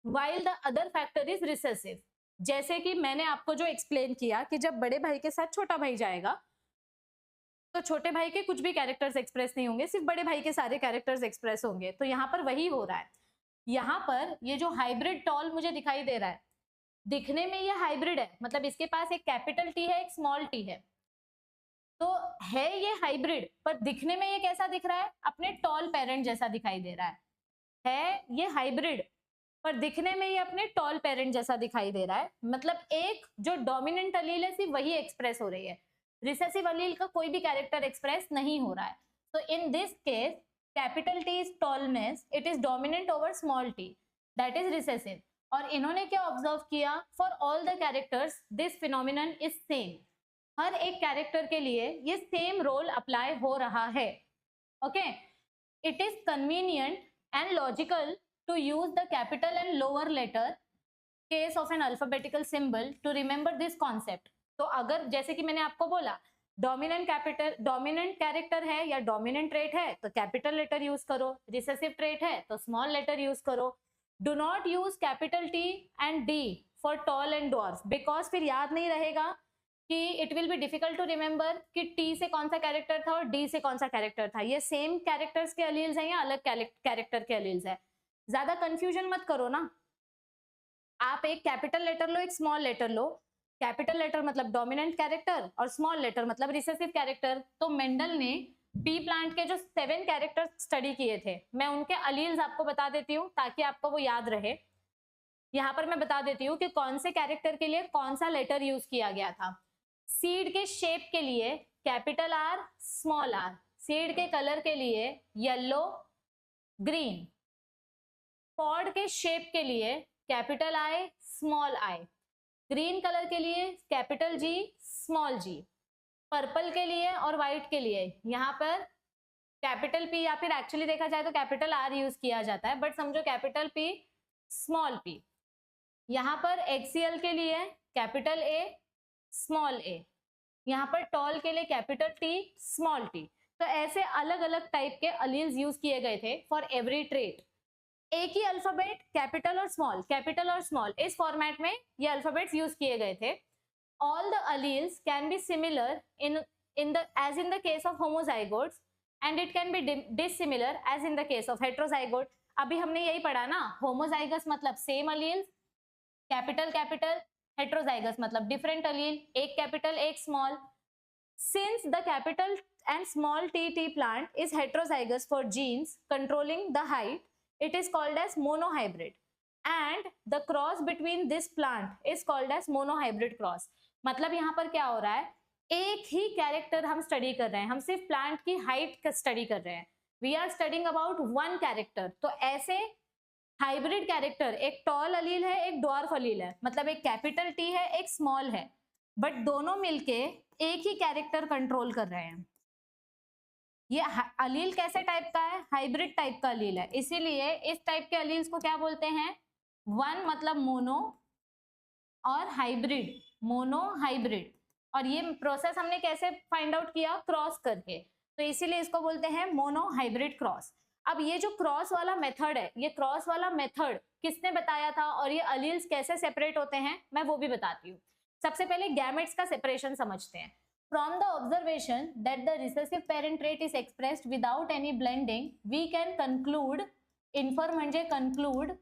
while the other factor is recessive. जैसे कि मैंने आपको जो एक्सप्लेन किया कि जब बड़े भाई के साथ छोटा भाई जाएगा तो छोटे भाई के कुछ भी कैरेक्टर्स एक्सप्रेस नहीं होंगे, सिर्फ बड़े भाई के सारे कैरेक्टर्स एक्सप्रेस होंगे। तो यहाँ पर वही हो रहा है। यहाँ पर ये जो हाइब्रिड टॉल मुझे दिखाई दे रहा है, दिखने में ये हाइब्रिड है, मतलब इसके पास एक कैपिटल टी है एक स्मॉल टी है, तो है ये हाइब्रिड, पर दिखने में ये कैसा दिख रहा है? अपने टॉल पेरेंट जैसा दिखाई दे रहा है ये हाइब्रिड, पर दिखने में ये अपने टॉल पेरेंट जैसा दिखाई दे रहा है। मतलब एक जो डोमिनेंट अलील है सिर्फ वही एक्सप्रेस हो रही है, रिसेसिव अलील का कोई भी कैरेक्टर एक्सप्रेस नहीं हो रहा है। तो in this case capital T is tallness, it is dominant over small T, that is recessive. और इन्होंने क्या ऑब्जर्व किया? For all the characters this phenomenon is same, हर एक कैरेक्टर के लिए ये सेम रोल अप्लाई हो रहा है। Okay, it is convenient and logical to use the capital and lower letter case of an alphabetical symbol to remember this concept. तो अगर जैसे कि मैंने आपको बोला डोमिनेंट कैरेक्टर है या डोमिनेंट ट्रेट है तो कैपिटल लेटर यूज करो, रिसेसिव ट्रेट है तो स्मॉल लेटर यूज करो। Do not use capital T and D for tall and dwarf, because फिर याद नहीं रहेगा कि it will be difficult to remember कि टी से कौन सा कैरेक्टर था और डी से कौन सा कैरेक्टर था। ये सेम कैरेक्टर्स के अलील्स हैं या अलग कैरेक्टर के अलील्स है, ज्यादा कंफ्यूजन मत करो ना। आप एक कैपिटल लेटर लो एक स्मॉल लेटर लो, कैपिटल लेटर मतलब डोमिनेंट कैरेक्टर और स्मॉल लेटर मतलब रिसेसिव कैरेक्टर। तो मेंडल ने पी प्लांट के जो 7 कैरेक्टर स्टडी किए थे, मैं उनके अलील्स आपको बता देती हूँ ताकि आपको वो याद रहे। यहाँ पर मैं बता देती हूँ कि कौन से कैरेक्टर के लिए कौन सा लेटर यूज किया गया था। सीड के शेप के लिए capital R small R, seed के कलर के लिए येलो ग्रीन, पॉड के शेप के लिए capital I small I, green colour के लिए capital G small G, purple के लिए और व्हाइट के लिए यहाँ पर कैपिटल पी या फिर एक्चुअली देखा जाए तो कैपिटल आर यूज किया जाता है, बट समझो कैपिटल पी स्मॉल पी। यहाँ पर एक्सीएल के लिए कैपिटल ए स्मॉल ए, यहाँ पर टॉल के लिए कैपिटल टी स्मॉल टी। तो ऐसे अलग अलग टाइप के अलील्स यूज किए गए थे फॉर एवरी ट्रेट। एक ही अल्फाबेट कैपिटल और स्मॉल इस फॉर्मेट में ये अल्फाबेट्स यूज किए गए थे। All the alleles can be similar in the case of homozygotes and it can be dissimilar as in the case of heterozygote. अभी हमने यही पढ़ा ना, होमोजाइगस मतलब सेम अलील्स, कैपिटल हेट्रोजाइगस मतलब डिफरेंट अलील, एक कैपिटल एक small. Since the capital and small t plant is heterozygous for genes controlling the height, it is called as monohybrid, and the cross between this plant is called as monohybrid cross। मतलब यहाँ पर क्या हो रहा है, एक ही कैरेक्टर हम स्टडी कर रहे हैं, हम सिर्फ प्लांट की हाइट का स्टडी कर रहे हैं, we are studying about one character. तो ऐसे हाइब्रिड कैरेक्टर, एक टॉल अलील है एक ड्वार्फ अलील है, मतलब एक कैपिटल टी है एक स्मॉल है, बट दोनों मिलके एक ही कैरेक्टर कंट्रोल कर रहे हैं। ये अलील कैसे टाइप का है? हाइब्रिड टाइप का अलील है, इसीलिए इस टाइप के अलील्स को क्या बोलते हैं? वन मतलब मोनो और हाइब्रिड, मोनो हाइब्रिड। और ये प्रोसेस हमने कैसे फाइंड आउट किया? क्रॉस करके, तो इसीलिए इसको बोलते हैं मोनो हाइब्रिड क्रॉस। अब ये जो क्रॉस वाला मेथड है, ये क्रॉस वाला मेथड किसने बताया था और ये अलील्स कैसे सेपरेट होते हैं मैं वो भी बताती हूँ। सबसे पहले गैमेट्स का सेपरेशन समझते हैं। From the observation that the recessive parent trait is expressed without any blending, we can conclude, infer म्हणजे conclude,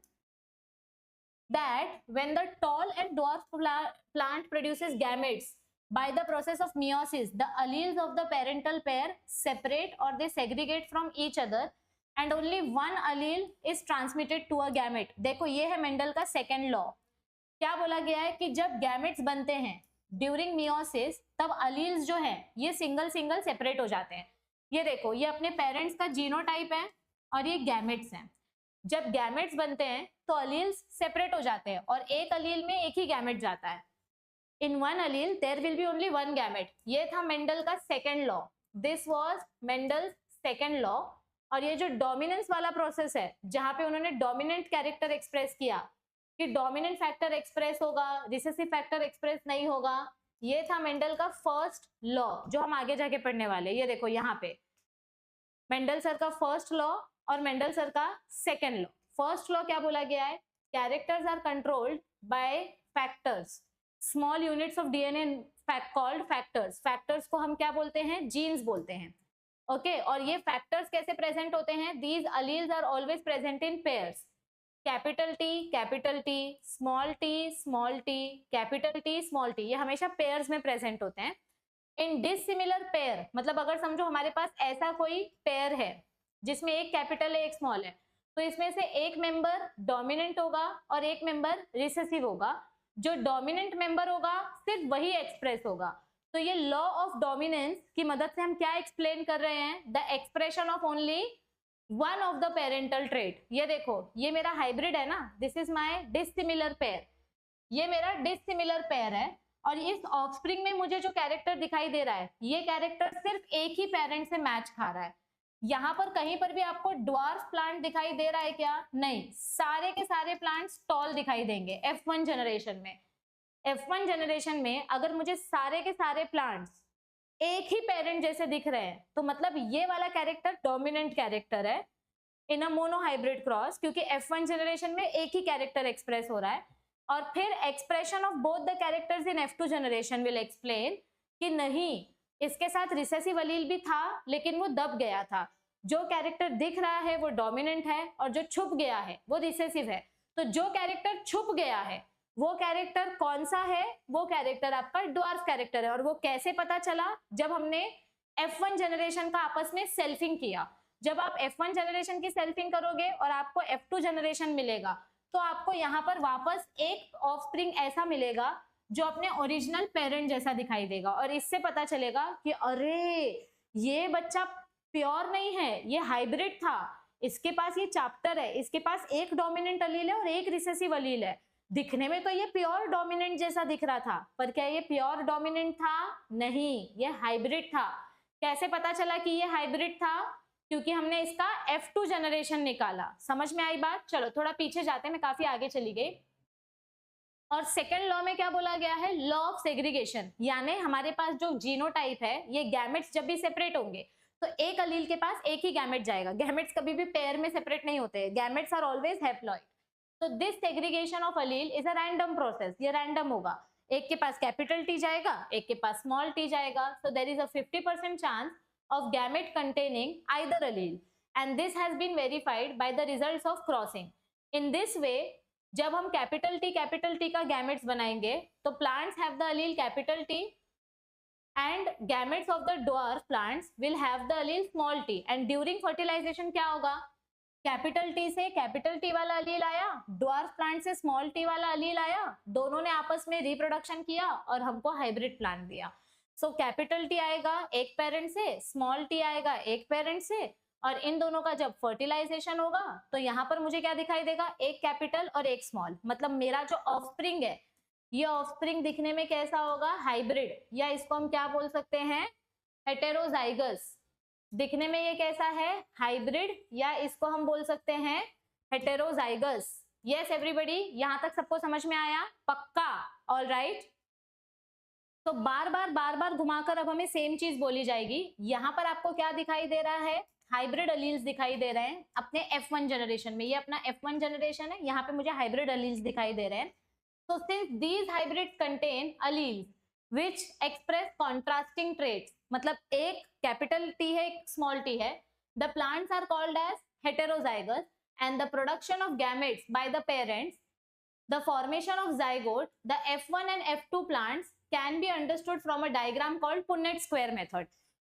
that when the tall and dwarf plant produces gametes by the process of meiosis, the alleles of the parental pair separate or they segregate from each other and only one allele is transmitted to a gamete. देखो ये है मेंडल का सेकेंड लॉ। क्या बोला गया है कि जब गैमेट्स बनते हैं ड्यूरिंग मियोसिस, तब अलील्स जो है ये सिंगल सिंगल सेपरेट हो जाते हैं। ये देखो, ये अपने पेरेंट्स का जीनोटाइप है और ये गैमेट्स हैं। जब गैमेट्स बनते हैं तो अलील्स सेपरेट हो जाते हैं और एक अलील में एक ही गैमेट जाता है। In one allele there will be only one gamete. ये था मेंडल का second law, this was Mendel's second law. और ये जो डोमिनेंस वाला प्रोसेस है, जहां पे उन्होंने डोमिनेंट कैरेक्टर एक्सप्रेस किया कि डोमिनेंट फैक्टर एक्सप्रेस होगा, रिसेसिव फैक्टर एक्सप्रेस नहीं होगा, ये था मेंडल का फर्स्ट लॉ जो हम आगे जाके पढ़ने वाले। ये देखो यहाँ पे मेंडल सर का फर्स्ट लॉ और मेंडल सर का सेकेंड लॉ। फर्स्ट लॉ क्या बोला गया है? Characters are controlled by factors, small units of DNA called factors. Factors को हम क्या बोलते हैं? जीन्स बोलते हैं। ओके और ये फैक्टर्स कैसे प्रेजेंट होते हैं? These alleles are always present in pairs, capital T, small T, capital T, small T, ये हमेशा पेयर्स में प्रेजेंट होते हैं। इन डिसिमिलर पेयर मतलब अगर समझो हमारे पास ऐसा कोई पेयर है जिसमें एक कैपिटल है एक स्मॉल है, तो इसमें से एक मेंबर डोमिनेंट होगा और एक मेंबर रिसेसिव होगा। जो डोमिनेंट मेंबर होगा सिर्फ वही एक्सप्रेस होगा। तो ये लॉ ऑफ डोमिनेंस की मदद से हम क्या एक्सप्लेन कर रहे हैं? The expression of only one of the parental trait. ये देखो, ये मेरा हाइब्रिड है ना, this is my dissimilar pair, ये मेरा डिसिमिलर पेयर है और इस ऑफस्प्रिंग में मुझे जो कैरेक्टर दिखाई दे रहा है, ये कैरेक्टर सिर्फ एक ही पेरेंट से मैच खा रहा है। यहाँ पर कहीं पर भी आपको ड्वार्फ प्लांट दिखाई दे रहा है क्या? नहीं, सारे के सारे प्लांट्स टॉल दिखाई देंगे F1 जनरेशन में। F1 जनरेशन में अगर मुझे सारे के सारे प्लांट्स एक ही पेरेंट जैसे दिख रहे हैं तो मतलब ये वाला कैरेक्टर डोमिनेंट कैरेक्टर है इन अ मोनो हाइब्रिड क्रॉस, क्योंकि F1 जनरेशन में एक ही कैरेक्टर एक्सप्रेस हो रहा है। और फिर expression of both the characters in F2 generation will explain कि नहीं, इसके साथ रिसेसिव अलील भी था लेकिन वो दब गया था। जो कैरेक्टर दिख रहा है वो डोमिनेंट है और जो छुप गया है वो रिसेसिव है। तो जो कैरेक्टर छुप गया है वो कैरेक्टर कौन सा है? वो कैरेक्टर आपका ड्वार्फ कैरेक्टर है। और वो कैसे पता चला? जब हमने F1 जनरेशन का आपस में सेल्फिंग किया। जब आप F1 जनरेशन की सेल्फिंग करोगे और आपको F2 जनरेशन मिलेगा तो आपको यहाँ पर वापस एक ऑफस्प्रिंग ऐसा मिलेगा जो अपने ओरिजिनल पेरेंट जैसा दिखाई देगा और इससे पता चलेगा कि अरे ये बच्चा प्योर नहीं है, ये हाइब्रिड था, इसके पास ये चैप्टर है, इसके पास एक डोमिनेंट अलील है और एक रिसेसिव अलील है। दिखने में तो ये प्योर डोमिनेंट जैसा दिख रहा था, पर क्या ये प्योर डोमिनेंट था? नहीं, ये हाइब्रिड था। कैसे पता चला कि ये हाइब्रिड था? क्योंकि हमने इसका F2 जनरेशन निकाला। समझ में आई बात? चलो थोड़ा पीछे जाते हैं, मैं काफी आगे चली गई। और सेकेंड लॉ में क्या बोला गया है? लॉ ऑफ सेग्रीगेशन, यानी हमारे पास जो जीनोटाइप है, ये गैमेट्स जब भी सेपरेट होंगे तो एक अलील के पास एक ही गैमेट जाएगा। गैमेट्स कभी भी पेयर में सेपरेट नहीं होते, गैमेट्स आर ऑलवेज हैप्लॉइड। तो this segregation of Aleel is a random process, ये रैंडम होगा। एक के पास कैपिटल टी जाएगा, एक के पास स्मॉल टी जाएगा। So there is a 50% chance of gamete containing either allele and this has been verified by the results of crossing. In this way, जब हम कैपिटल टी का गैमेट्स बनाएंगे तो plants have the allele capital T and gametes of the dwarf plants will have the allele small t and during fertilization क्या होगा? कैपिटल टी से कैपिटल टी वाला अलील आया, ड्वार्फ प्लांट से स्मॉल टी वाला अलील आया, दोनों ने आपस में रिप्रोडक्शन किया और हमको हाइब्रिड प्लांट दिया। सो कैपिटल टी आएगा एक पेरेंट से, स्मॉल टी आएगा एक पेरेंट से, और इन दोनों का जब फर्टिलाइजेशन होगा तो यहाँ पर मुझे क्या दिखाई देगा? एक कैपिटल और एक स्मॉल। मतलब मेरा जो ऑफस्प्रिंग है ये ऑफस्प्रिंग दिखने में कैसा होगा, हाइब्रिड, या इसको हम क्या बोल सकते हैं, हेटेरोजाइगस। दिखने में ये कैसा है, हाइब्रिड, या इसको हम बोल सकते हैं हेटेरोजाइगस। यस एवरीबॉडी, यहां तक सबको समझ में आया, पक्का, ऑल राइट। तो बार बार घुमाकर अब हमें सेम चीज बोली जाएगी। यहां पर आपको क्या दिखाई दे रहा है, हाइब्रिड अलील्स दिखाई दे रहे हैं अपने F1 जनरेशन में। ये अपना F1 जनरेशन है, यहाँ पे मुझे हाइब्रिड अलील्स दिखाई दे रहे हैं। So since these hybrids contain alleles which express contrasting traits, मतलब एक कैपिटल T है, एक स्मॉल t है, the plants are called as heterozygous and the production of gametes by the parents, the formation of zygote, the F1 and F2 plants can be understood from a diagram called Punnett square method.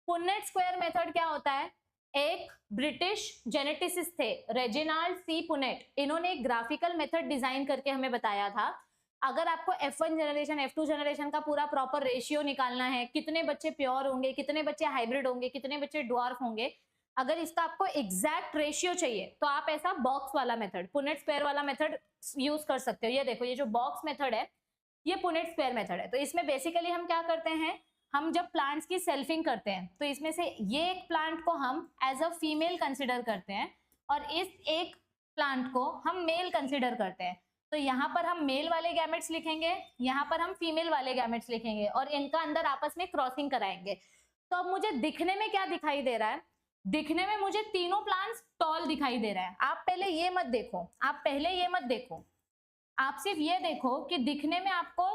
Punnett square method क्या होता है, एक ब्रिटिश जेनेटिसिस्ट थे रेजिनाल्ड सी पुनेट, इन्होंने एक ग्राफिकल मेथड डिजाइन करके हमें बताया था, अगर आपको F1 जनरेशन F2 जनरेशन का पूरा प्रॉपर रेशियो निकालना है, कितने बच्चे प्योर होंगे, कितने बच्चे हाइब्रिड होंगे, कितने बच्चे ड्वार्फ होंगे, अगर इसका आपको एग्जैक्ट रेशियो चाहिए तो आप ऐसा बॉक्स वाला मेथड, पुनेट स्क्वायर वाला मेथड यूज कर सकते हो। ये देखो, ये जो बॉक्स मेथड है ये पुनेट स्क्वायर मेथड है। तो इसमें बेसिकली हम क्या करते हैं, हम जब प्लांट्स की सेल्फिंग करते हैं तो इसमें से ये एक प्लांट को हम एज अ फीमेल कंसिडर करते हैं और इस एक प्लांट को हम मेल कंसिडर करते हैं। तो यहाँ पर हम मेल वाले गैमेट्स लिखेंगे, यहाँ पर हम फीमेल वाले गैमेट्स लिखेंगे और इनका अंदर आपस में क्रॉसिंग कराएंगे। तो अब मुझे दिखने में क्या दिखाई दे रहा है, दिखने में मुझे तीनों प्लांट्स टॉल दिखाई दे रहा है। आप पहले ये मत देखो, आप पहले ये मत देखो, आप सिर्फ ये देखो कि दिखने में आपको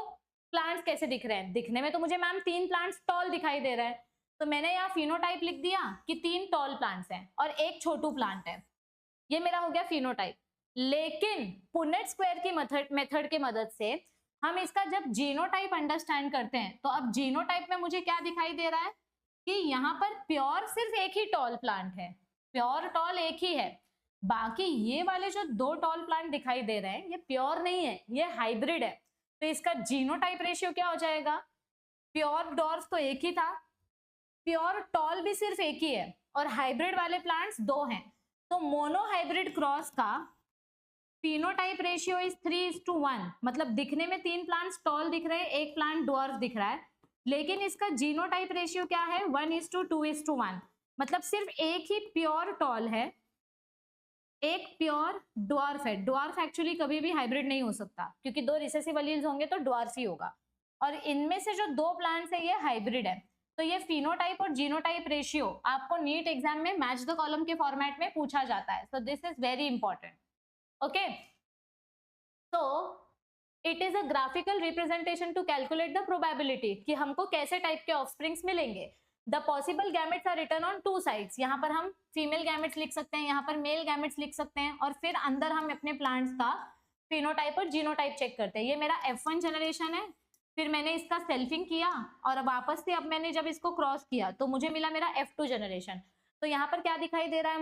प्लांट्स कैसे दिख रहे हैं। दिखने में तो मुझे मैम 3 प्लांट्स टॉल दिखाई दे रहा है, तो मैंने यहाँ फिनोटाइप लिख दिया कि 3 टॉल प्लांट्स हैं और एक छोटू प्लांट है, ये मेरा हो गया फिनोटाइप। लेकिन पुनेट स्क्वायर की मेथड की मदद से हम इसका जब जीनोटाइप अंडरस्टैंड करते हैं तो अब जीनोटाइप में मुझे क्या दिखाई दे रहा है कि यहाँ पर प्योर सिर्फ एक ही टॉल प्लांट है, प्योर टॉल एक ही है, बाकी ये वाले जो 2 टॉल प्लांट दिखाई दे रहे हैं ये प्योर नहीं है, ये हाइब्रिड है। तो इसका जीनोटाइप रेशियो क्या हो जाएगा, प्योर डॉर्फ तो एक ही था, प्योर टॉल भी सिर्फ एक ही है और हाइब्रिड वाले प्लांट्स 2 हैं। तो मोनो हाइब्रिड क्रॉस का फिनोटाइप रेशियो इज 3:1, मतलब दिखने में 3 प्लांट्स टॉल दिख रहे हैं, एक प्लांट डॉर्फ दिख रहा है, लेकिन इसका जीनोटाइप रेशियो क्या है 1:2:1, मतलब सिर्फ एक ही प्योर टॉल है, एक प्योर ड्वार्फ है। ड्वार्फ एक्चुअली कभी भी हाइब्रिड नहीं हो सकता क्योंकि 2 रिसेसिव एलील्स होंगे तो ड्वार्फ ही होगा, और इनमें से जो 2 प्लांट्स है ये हाइब्रिड है। तो ये फिनोटाइप और जीनोटाइप रेशियो आपको नीट एग्जाम में मैच द कॉलम के फॉर्मेट में पूछा जाता है, so this is very important. Okay, तो it is a graphical representation to calculate the probability कि हमको कैसे टाइप के ऑफस्प्रिंग्स मिलेंगे। The possible gametes are written on 2 sides, यहाँ पर हम फीमेल गैमेट्स लिख सकते हैं, यहाँ पर मेल गैमेट्स लिख सकते हैं, और फिर अंदर हम अपने प्लांट्स का फिनोटाइप और जीनोटाइप चेक करते हैं। ये मेरा F1 जनरेशन है, फिर मैंने इसका सेल्फिंग किया और अब वापस से अब मैंने जब इसको क्रॉस किया तो मुझे मिला मेरा F2 जनरेशन। तो यहाँ पर क्या दिखाई दे रहा है,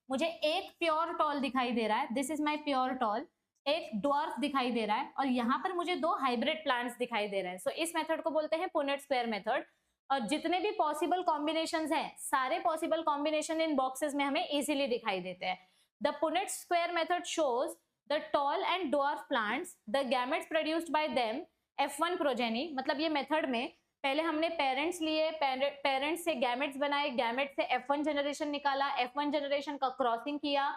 मुझे एक प्योर टॉल दिखाई दे रहा है, this is my pure tall, एक ड्वार्फ दिखाई दे रहा है और यहाँ पर मुझे 2 हाइब्रिड प्लांट्स दिखाई दे रहे हैं। सो इस मेथड को बोलते हैं पुनेट स्क्वायर मेथड, और जितने भी पॉसिबल कॉम्बिनेशंस हैं सारे पॉसिबल कॉम्बिनेशन इन बॉक्सेस में हमें इजीली दिखाई देते हैं। The Punnett square method shows the tall and dwarf plants, the gametes produced by them F1 progeny, मतलब ये मेथड में पहले हमने पेरेंट्स लिए, पेरेंट्स से गैमेट्स बनाए, गैमेट्स से F1 जनरेशन निकाला, F1 जनरेशन का क्रॉसिंग किया,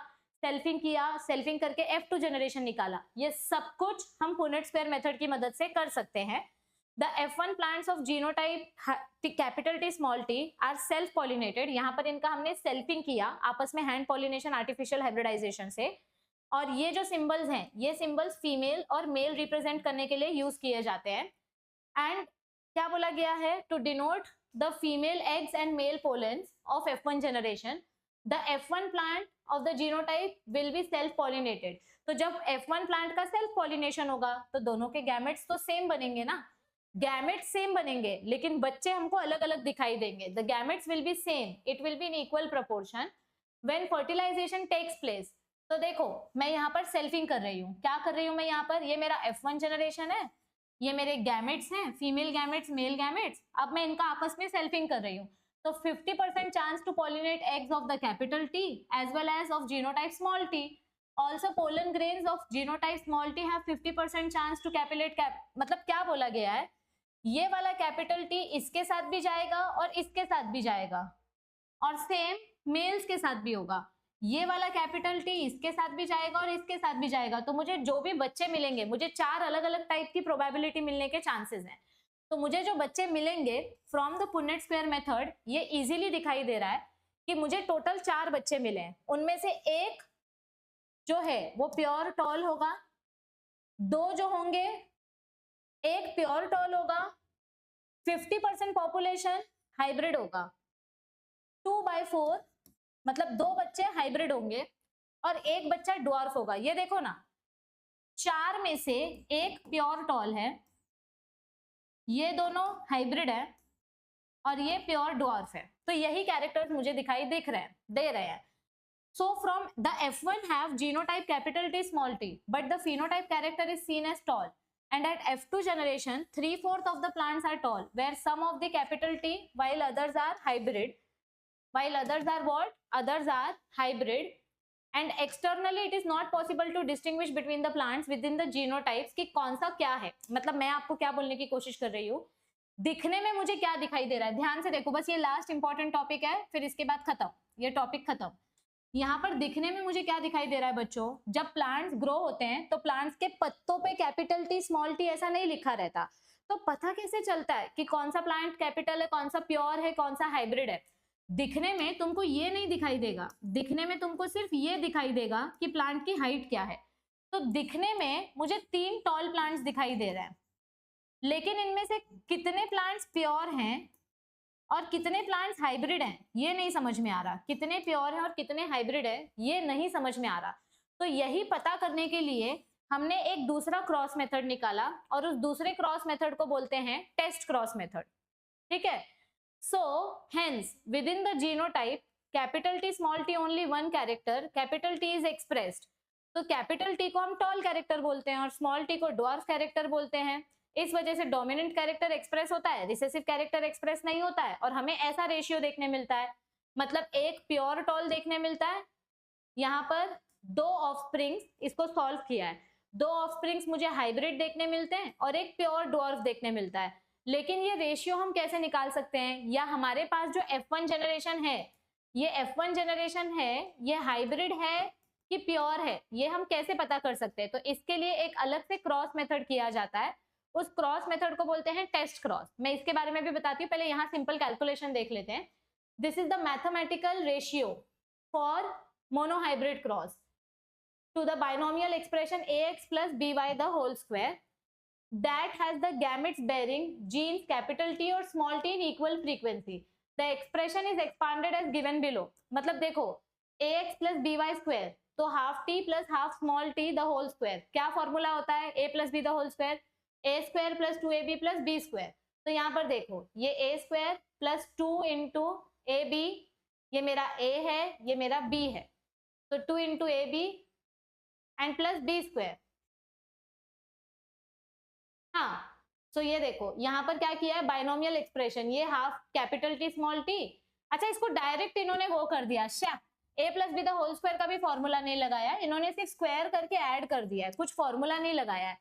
सेल्फिंग किया, सेल्फिंग करके F2 जनरेशन निकाला। ये सब कुछ हम पुनेट स्क्वायर मेथड की मदद से कर सकते हैं। The F1 plants of genotype capital T small t are self pollinated, यहाँ पर इनका हमने सेल्फिंग किया आपस में हैंड पॉलिनेशन आर्टिफिशियल हाइब्रिडाइजेशन से, और ये जो सिंबल्स हैं ये सिंबल्स फीमेल और मेल रिप्रेजेंट करने के लिए यूज किए जाते हैं। एंड क्या बोला गया है, to denote the female eggs and male pollens of F1 generation, the F1 plant of the genotype will be self pollinated. तो जब F1 प्लांट का सेल्फ पॉलिनेशन होगा तो दोनों के गैमेट्स तो सेम बनेंगे ना, गैमेट्स सेम बनेंगे लेकिन बच्चे हमको अलग अलग दिखाई देंगे। The gametes will be same, it will be in equal proportion when fertilisation takes place. तो देखो मैं यहाँ पर सेल्फिंग कर रही हूँ, क्या कर रही हूँ मैं यहाँ पर, ये मेरा F1 जनरेशन है, ये मेरे गैमेट्स हैं, फीमेल गैमेट्स, मेल गैमेट्स, अब मैं इनका आपस में सेल्फिंग कर रही हूँ। तो 50% chance to pollinate eggs of the capital T as well as of genotype small t। Also pollen grains of genotype small T have 50% chance to कैपिलेट मतलब क्या बोला गया है, ये वाला कैपिटल टी इसके साथ भी जाएगा और इसके साथ भी जाएगा, और सेम मेल्स के साथ भी होगा। ये वाला कैपिटल टी इसके साथ भी जाएगा और इसके साथ भी जाएगा। तो मुझे जो भी बच्चे मिलेंगे, मुझे 4 अलग अलग टाइप की प्रोबेबिलिटी मिलने के चांसेस हैं। तो मुझे जो बच्चे मिलेंगे from the Punnett square method, ये इजीली दिखाई दे रहा है कि मुझे टोटल 4 बच्चे मिले हैं। उनमें से एक जो है वो प्योर टॉल होगा, 2 जो होंगे, एक प्योर टॉल होगा, 50% पॉपुलेशन हाइब्रिड होगा, 2/4 मतलब 2 बच्चे हाइब्रिड होंगे और एक बच्चा ड्वार्फ होगा। ये देखो ना, 4 में से एक प्योर टॉल है, ये दोनों हाइब्रिड है और ये प्योर ड्वार्फ है। तो यही कैरेक्टर्स मुझे दिखाई दे रहे हैं। So from the F1 have genotype capital T small t, but the phenotype character is seen as tall. And at F2 generation, 3/4 of the plants are tall, where some of the capital T, while others are hybrid. While others are what? Others are hybrid. And externally, it is not possible to distinguish between the plants within the genotypes कि कौन सा क्या है। मतलब मैं आपको क्या बोलने की कोशिश कर रही हूँ, दिखने में मुझे क्या दिखाई दे रहा है, ध्यान से देखो, बस ये लास्ट इंपॉर्टेंट टॉपिक है, फिर इसके बाद खत्म, ये टॉपिक खत्म। यहाँ पर दिखने में मुझे क्या दिखाई दे रहा है बच्चों, जब प्लांट्स ग्रो होते हैं तो प्लांट्स के पत्तों पे कैपिटल टी स्मॉल टी ऐसा नहीं लिखा रहता। तो पता कैसे चलता है कि कौन सा प्लांट कैपिटल है, कौन सा प्योर है, कौन सा हाइब्रिड है? दिखने में तुमको ये नहीं दिखाई देगा, दिखने में तुमको सिर्फ ये दिखाई देगा कि प्लांट की हाइट क्या है। तो दिखने में मुझे 3 टॉल प्लांट्स दिखाई दे रहे हैं, लेकिन इनमें से कितने प्लांट्स प्योर हैं और कितने प्लांट्स हाइब्रिड हैं ये नहीं समझ में आ रहा। कितने प्योर हैं और कितने हाइब्रिड है ये नहीं समझ में आ रहा। तो यही पता करने के लिए हमने एक दूसरा क्रॉस मेथड निकाला और उस दूसरे क्रॉस मेथड को बोलते हैं टेस्ट क्रॉस मेथड। ठीक है, so hence with in the genotype capital T small T only one character capital T is expressed. तो कैपिटल टी को हम टॉल कैरेक्टर बोलते हैं और स्मॉल टी को ड्वार्फ कैरेक्टर बोलते हैं। इस वजह से डोमिनेंट कैरेक्टर एक्सप्रेस होता है, रिसेसिव कैरेक्टर एक्सप्रेस नहीं होता है, और हमें ऐसा रेशियो देखने मिलता है, मतलब एक प्योर टॉल देखने मिलता है। यहाँ पर 2 ऑफस्प्रिंग्स, इसको सॉल्व किया है, 2 ऑफस्प्रिंग्स मुझे हाइब्रिड देखने मिलते हैं और एक प्योर ड्वार्फ देखने मिलता है। लेकिन ये रेशियो हम कैसे निकाल सकते हैं, या हमारे पास जो F1 जनरेशन है, ये F1 जनरेशन है, ये हाइब्रिड है कि प्योर है, ये हम कैसे पता कर सकते हैं? तो इसके लिए एक अलग से क्रॉस मेथड किया जाता है, उस क्रॉस मेथड को बोलते हैं टेस्ट क्रॉस। मैं इसके बारे में भी बताती हूँ, पहले यहाँ सिंपल कैलकुलेशन देख लेते हैं। This is the mathematical ratio for monohybrid cross to the binomial expression ax plus by the whole square that has the gametes bearing genes capital T और small t in equal frequency. The expression is expanded as given below. मतलब देखो, ax plus by square, तो half t plus half small t the whole square, क्या फॉर्मूला होता है? a plus b the whole square, a square plus 2ab plus b square। तो यहाँ पर देखो, ये a square plus 2 into ab, ये मेरा a है, ये मेरा b है, तो 2 into ab and plus b square। हाँ, तो ये देखो यहाँ पर क्या किया है, बाइनोमियल एक्सप्रेशन, ये half capital T small T. अच्छा, इसको डायरेक्ट इन्होंने वो कर दिया, a plus B the whole square का भी फॉर्मूला नहीं लगाया, इन्होंने सिर्फ स्क्वायर करके ऐड कर दिया है, कुछ फॉर्मूला नहीं लगाया है।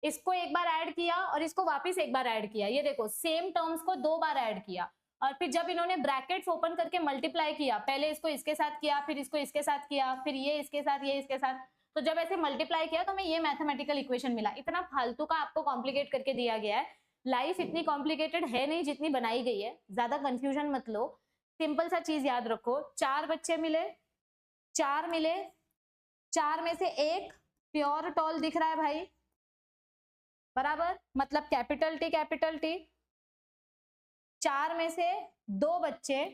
इसको एक बार ऐड किया और इसको वापस एक बार ऐड किया, ये देखो सेम टर्म्स को 2 बार ऐड किया, और फिर जब इन्होंने ब्रैकेट्स ओपन करके मल्टीप्लाई किया, पहले इसको इसके साथ किया, फिर इसको इसके साथ किया, फिर ये इसके साथ, ये इसके साथ, तो जब ऐसे मल्टीप्लाई किया तो हमें ये मैथमेटिकल इक्वेशन मिला। इतना फालतू का आपको कॉम्प्लिकेट करके दिया गया है, लाइफ इतनी कॉम्प्लिकेटेड है नहीं जितनी बनाई गई है, ज्यादा कंफ्यूजन मत लो, सिंपल सा चीज याद रखो। 4 बच्चे मिले, 4 मिले, 4 में से एक प्योर टॉल दिख रहा है भाई, बराबर, मतलब कैपिटल टी। 4 में से 2 बच्चे,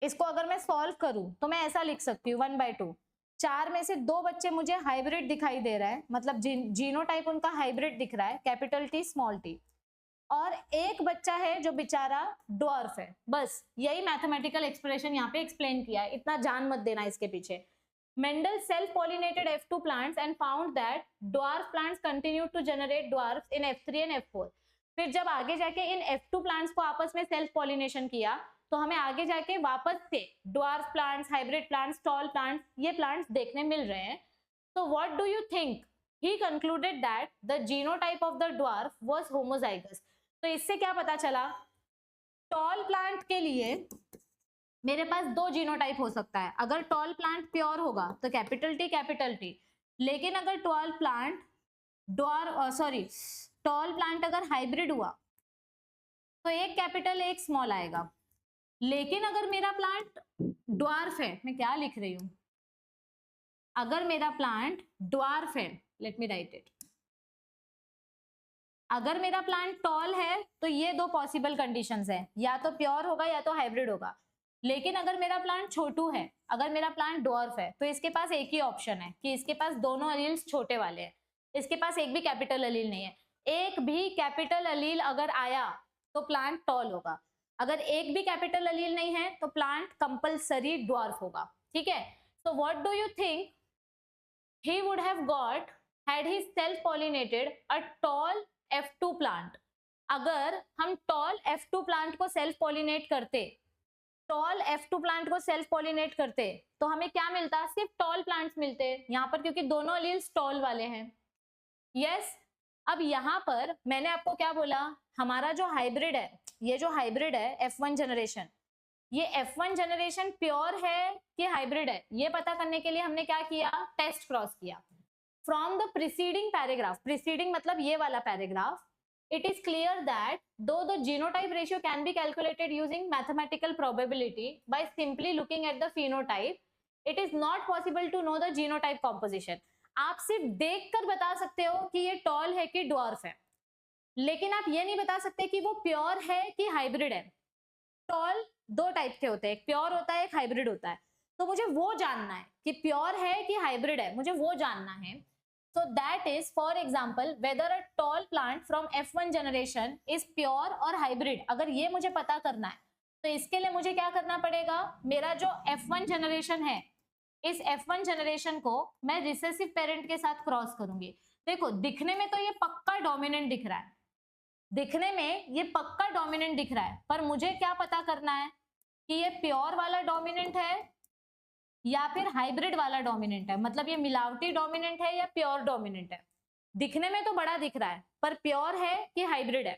इसको अगर मैं सॉल्व करूं तो मैं ऐसा लिख सकती हूँ 1/2। 4 में से 2 बच्चे मुझे हाइब्रिड दिखाई दे रहा है, मतलब जीनोटाइप उनका हाइब्रिड दिख रहा है, कैपिटल टी स्मॉल टी, और एक बच्चा है जो बेचारा ड्वार्फ है। बस यही मैथमेटिकल एक्सप्रेशन यहाँ पे एक्सप्लेन किया है, इतना जान मत देना इसके पीछे। Mendel self-pollinated F2 plants and found that dwarf plants continued to generate dwarfs in F3 and F4। फिर जब आगे जाके इन F2 प्लांट्स को आपस में सेल्फ पॉलिनेशन किया तो हमें आगे जाके वापस से dwarf plants, hybrid plants, tall plants, ये प्लांट्स देखने मिल रहे हैं. तो what do you think? He concluded that the genotype of the dwarf was homozygous. तो इससे क्या पता चला? टॉल प्लांट के लिए मेरे पास दो जीनोटाइप हो सकता है. अगर टॉल प्लांट प्योर होगा तो कैपिटल टी, लेकिन अगर टॉल प्लांट अगर हाइब्रिड हुआ तो एक कैपिटल एक स्मॉल आएगा. लेकिन अगर मेरा प्लांट ड्वार्फ है, मैं क्या लिख रही हूं, अगर मेरा प्लांट ड्वार्फ है, लेट मी राइट इट, अगर मेरा प्लांट टॉल है तो ये दो पॉसिबल कंडीशंस है, या तो प्योर होगा या तो हाइब्रिड होगा. लेकिन अगर मेरा प्लांट छोटू है, अगर मेरा प्लांट ड्वार्फ है, तो इसके पास एक ही ऑप्शन है कि इसके पास दोनों अलील्स छोटे वाले हैं, इसके पास एक भी कैपिटल अलील नहीं है. एक भी कैपिटल अलील अगर आया तो प्लांट टॉल होगा. अगर एक भी कैपिटल अलील नहीं है तो प्लांट कंपल्सरी ड्वार्फ होगा. ठीक है. So what do you think he would have got had he self pollinated a tall F2 plant? अगर हम टॉल F2 प्लांट को सेल्फ पॉलिनेट करते, टॉल F2 प्लांट को सेल्फ पॉलिनेट करते, तो हमें क्या मिलता? सिर्फ टॉल प्लांट्स मिलते यहाँ पर, क्योंकि दोनों अलील्स टॉल वाले हैं. यस. अब यहाँ पर मैंने आपको क्या बोला? हमारा जो हाइब्रिड है, ये जो हाइब्रिड है F1 जनरेशन, ये F1 जनरेशन प्योर है कि हाइब्रिड है, ये पता करने के लिए हमने क्या किया? टेस्ट क्रॉस किया. From the preceding paragraph, preceding मतलब ये वाला paragraph, it is clear that though the genotype ratio can be calculated using mathematical probability by simply looking at the phenotype, it is not possible to know the genotype composition. आप सिर्फ देखकर बता सकते हो कि ये टॉल है कि ड्वार्फ है, लेकिन आप ये नहीं बता सकते कि वो प्योर है कि हाइब्रिड है. टॉल दो टाइप के होते हैं, एक प्योर होता है, एक हाइब्रिड होता है. तो मुझे वो जानना है कि प्योर है कि हाइब्रिड है, मुझे वो जानना है. So that is, for example, whether a tall plant from F1 generation is pure or hybrid. अगर ये मुझे पता करना है तो इसके लिए मुझे क्या करना पड़ेगा? मेरा जो F1 जनरेशन है, इस F1 जनरेशन को मैं रिसेसिव पेरेंट के साथ क्रॉस करूंगी. देखो, दिखने में तो ये पक्का डोमिनेंट दिख रहा है, दिखने में ये पक्का डोमिनेंट दिख रहा है, पर मुझे क्या पता करना है कि ये प्योर वाला डोमिनेंट है या फिर हाइब्रिड वाला डोमिनेंट है. मतलब ये मिलावटी डोमिनेंट है या प्योर डोमिनेंट है. दिखने में तो बड़ा दिख रहा है, पर प्योर है कि हाइब्रिड है.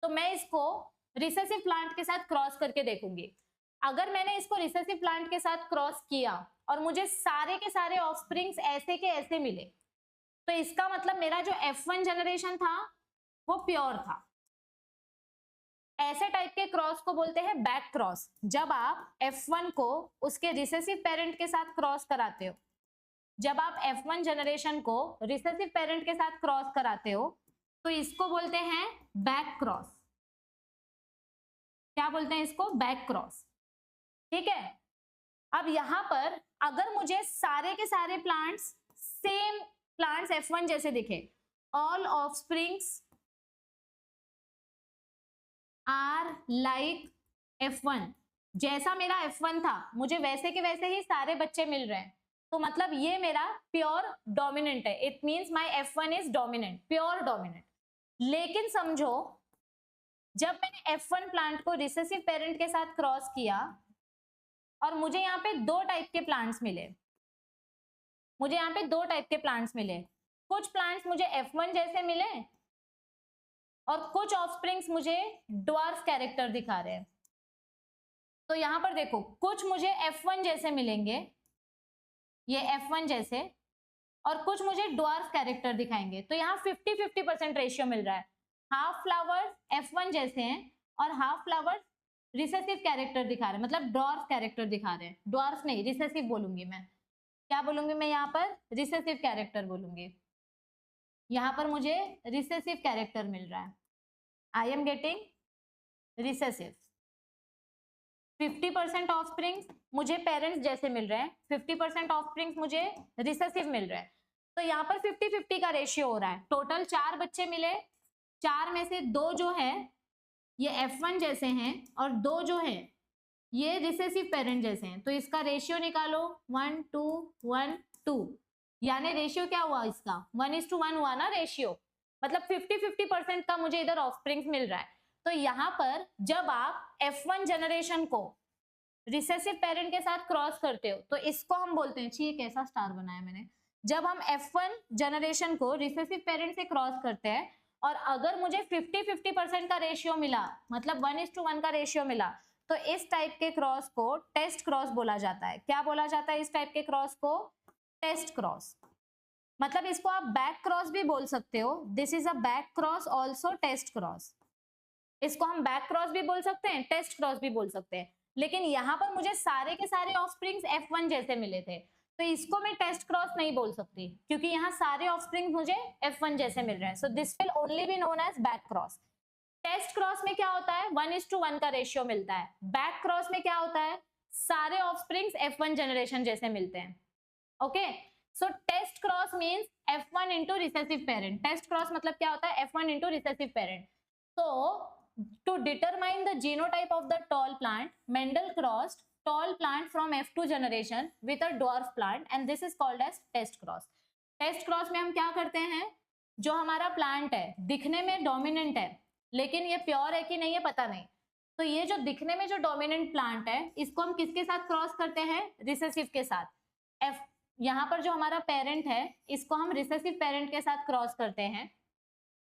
तो मैं इसको रिसेसिव प्लांट के साथ क्रॉस करके देखूंगी. अगर मैंने इसको रिसेसिव प्लांट के साथ क्रॉस किया और मुझे सारे के सारे ऑफस्प्रिंग्स ऐसे के ऐसे मिले, तो इसका मतलब मेरा जो F1 जनरेशन था वो प्योर था. ऐसे टाइप के क्रॉस को बोलते हैं बैक क्रॉस. जब आप F1 को उसके रिसेसिव पेरेंट के साथ क्रॉस कराते हो, जब आप F1 जनरेशन को रिसेसिव पेरेंट के साथ क्रॉस कराते हो, तो इसको बोलते हैं बैक क्रॉस. क्या बोलते हैं इसको? Back cross. ठीक है. अब यहां पर अगर मुझे सारे के सारे प्लांट्स सेम प्लांट्स F1 जैसे दिखे, all offsprings are like F1, जैसा मेरा F1 था मुझे वैसे के वैसे ही सारे बच्चे मिल रहे हैं, तो मतलब ये मेरा प्योर डोमिनेंट है. It means my F1 is dominant, pure dominant. लेकिन समझो, जब मैंने F1 प्लांट को रिसेसिव पेरेंट के साथ क्रॉस किया और मुझे यहाँ पे दो टाइप के प्लांट्स मिले, मुझे यहाँ पे दो टाइप के प्लांट्स मिले. कुछ प्लांट्स मुझे F1 जैसे मिले और कुछ ऑफस्प्रिंग्स मुझे ड्वार्फ कैरेक्टर दिखा रहे हैं. तो यहां पर देखो, कुछ मुझे F1 जैसे मिलेंगे, ये F1 जैसे, और कुछ मुझे ड्वार्फ कैरेक्टर दिखाएंगे. तो यहाँ 50-50% रेशियो मिल रहा है. हाफ फ्लावर्स F1 जैसे हैं और हाफ फ्लावर्स रिसेसिव कैरेक्टर दिखा रहे हैं, मतलब ड्वार्फ कैरेक्टर दिखा रहे हैं. ड्वार्फ नहीं, रिसेसिव बोलूंगी मैं. क्या बोलूंगी मैं यहाँ पर? रिसेसिव कैरेक्टर बोलूंगी. यहाँ पर मुझे रिसेसिव कैरेक्टर मिल रहा है. I am getting recessive. 50% offsprings मुझे पेरेंट्स जैसे मिल रहे हैं, 50% ऑफस्प्रिंग्स मुझे रिसेसिव मिल रहे हैं. तो यहाँ पर 50-50 का रेशियो हो रहा है. टोटल 4 बच्चे मिले, 4 में से 2 जो है ये F1 जैसे हैं और 2 जो है ये रिसेसिव पेरेंट जैसे हैं. तो इसका रेशियो निकालो, 1 2 1 2, यानी रेशियो क्या हुआ इसका? 1:1 हुआ ना रेशियो. मतलब 50-50% का मुझे इधर ऑफस्प्रिंग्स मिल रहा है. तो यहाँ पर जब आप F1 जनरेशन को रिसेसिव पेरेंट के साथ क्रॉस करते हो तो इसको हम बोलते हैं, ये कैसा स्टार बनाया मैंने, जब हम F1 जनरेशन को रिसेसिव पेरेंट से क्रॉस करते हैं और अगर मुझे 50-50% का रेशियो मिला, मतलब 1:1 का रेशियो मिला, तो इस टाइप के क्रॉस को टेस्ट क्रॉस बोला जाता है। क्या बोला जाता है इस टाइप के क्रॉस को? Test cross. मतलब इसको आप बैक क्रॉस भी बोल सकते हो, this is a back cross also test cross. इसको हम बैक क्रॉस भी बोल सकते हैं, टेस्ट क्रॉस भी बोल सकते हैं, लेकिन यहाँ पर मुझे सारे के सारे ऑफस्प्रिंग्स F1 जैसे मिले थे, तो इसको मैं टेस्ट क्रॉस नहीं बोल सकती क्योंकि यहाँ सारे ऑफस्प्रिंग्स मुझे F1 जैसे मिल रहे हैं। So this will only be known as back cross. Test cross में क्या होता है? 1:1 का रेशियो मिलता है। बैक क्रॉस में क्या होता है? सारे ऑफस्प्रिंग्स F1 जनरेशन जैसे मिलते हैं। Okay, so test cross means F1 into recessive parent. Test cross मतलब क्या होता है? F1 into recessive parent. So to determine the genotype of the tall plant, Mendel crossed tall plant from F2 generation with a dwarf plant and this is called as test cross. Test cross में हम क्या करते हैं, जो हमारा प्लांट है दिखने में डोमिनेंट है लेकिन ये प्योर है कि नहीं है पता नहीं, तो ये जो दिखने में जो डोमिनेंट प्लांट है इसको हम किसके साथ क्रॉस करते हैं? रिसेसिव के साथ। एफ यहाँ पर जो हमारा पेरेंट है इसको हम रिसेसिव पेरेंट के साथ क्रॉस करते हैं।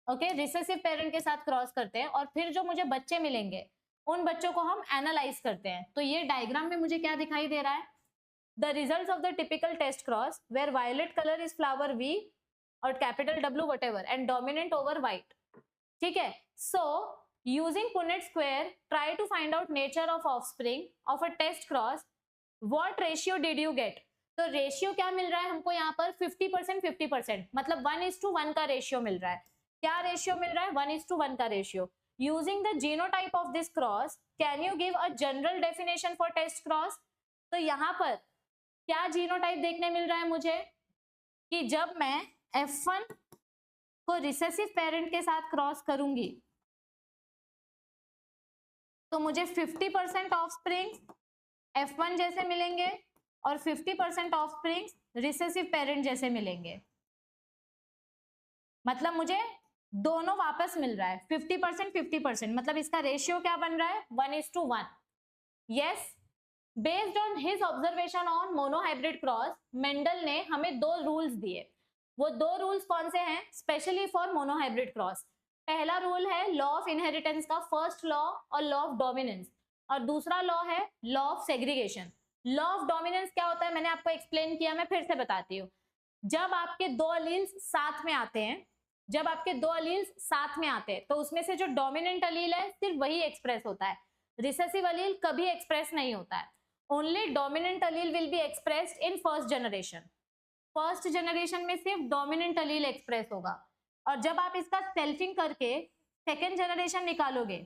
ओके, रिसेसिव पेरेंट के साथ क्रॉस करते हैं और फिर जो मुझे बच्चे मिलेंगे उन बच्चों को हम एनालाइज करते हैं। तो ये डायग्राम में मुझे क्या दिखाई दे रहा है? The results of the typical test cross where violet colour is flower V और capital W whatever and dominant over white. ठीक है, so using Punnett square try to find out nature of offspring of a test cross, what ratio did you get? तो रेशियो क्या मिल रहा है हमको यहाँ पर? 50% 50%, मतलब 1:1 का रेशियो मिल रहा है। क्या रेशियो मिल रहा है? 1:1 का ratio. Using the genotype of this cross can you give a general definition for test cross? तो यहाँ पर क्या जीनोटाइप देखने मिल रहा है मुझे कि जब मैं F1 को रिसेसिव पेरेंट के साथ क्रॉस करूंगी तो मुझे 50% ऑफस्प्रिंग्स F1 जैसे मिलेंगे और 50% ऑफस्प्रिंग्स रिसेसिव पेरेंट जैसे मिलेंगे। मतलब मुझे दोनों वापस मिल रहा है 50% 50%, मतलब इसका रेशियो क्या बन रहा है? 1:1। Yes, based on his observation on monohybrid cross, Mendel ने हमें 2 रूल्स दिए। वो 2 रूल्स कौन से हैं? Specially for monohybrid cross. पहला रूल है लॉ ऑफ इनहेरिटेंस का फर्स्ट लॉ और लॉ ऑफ डोमिनेंस, और दूसरा लॉ है law of segregation. Law of dominance क्या होता है मैंने आपको एक्सप्लेन किया, मैं फिर से बताती हूँ। जब आपके 2 अलील्स साथ में आते हैं, जब आपके 2 अलील्स साथ में आते हैं तो उसमें से जो डोमिनेंट अलील है सिर्फ वही एक्सप्रेस होता है, रिसेसिव अलील कभी एक्सप्रेस नहीं होता है। Only dominant Aleel will be expressed in first generation. First generation में सिर्फ डोमिनेंट अलील एक्सप्रेस होगा, और जब आप इसका सेल्फिंग करके सेकेंड जनरेशन निकालोगे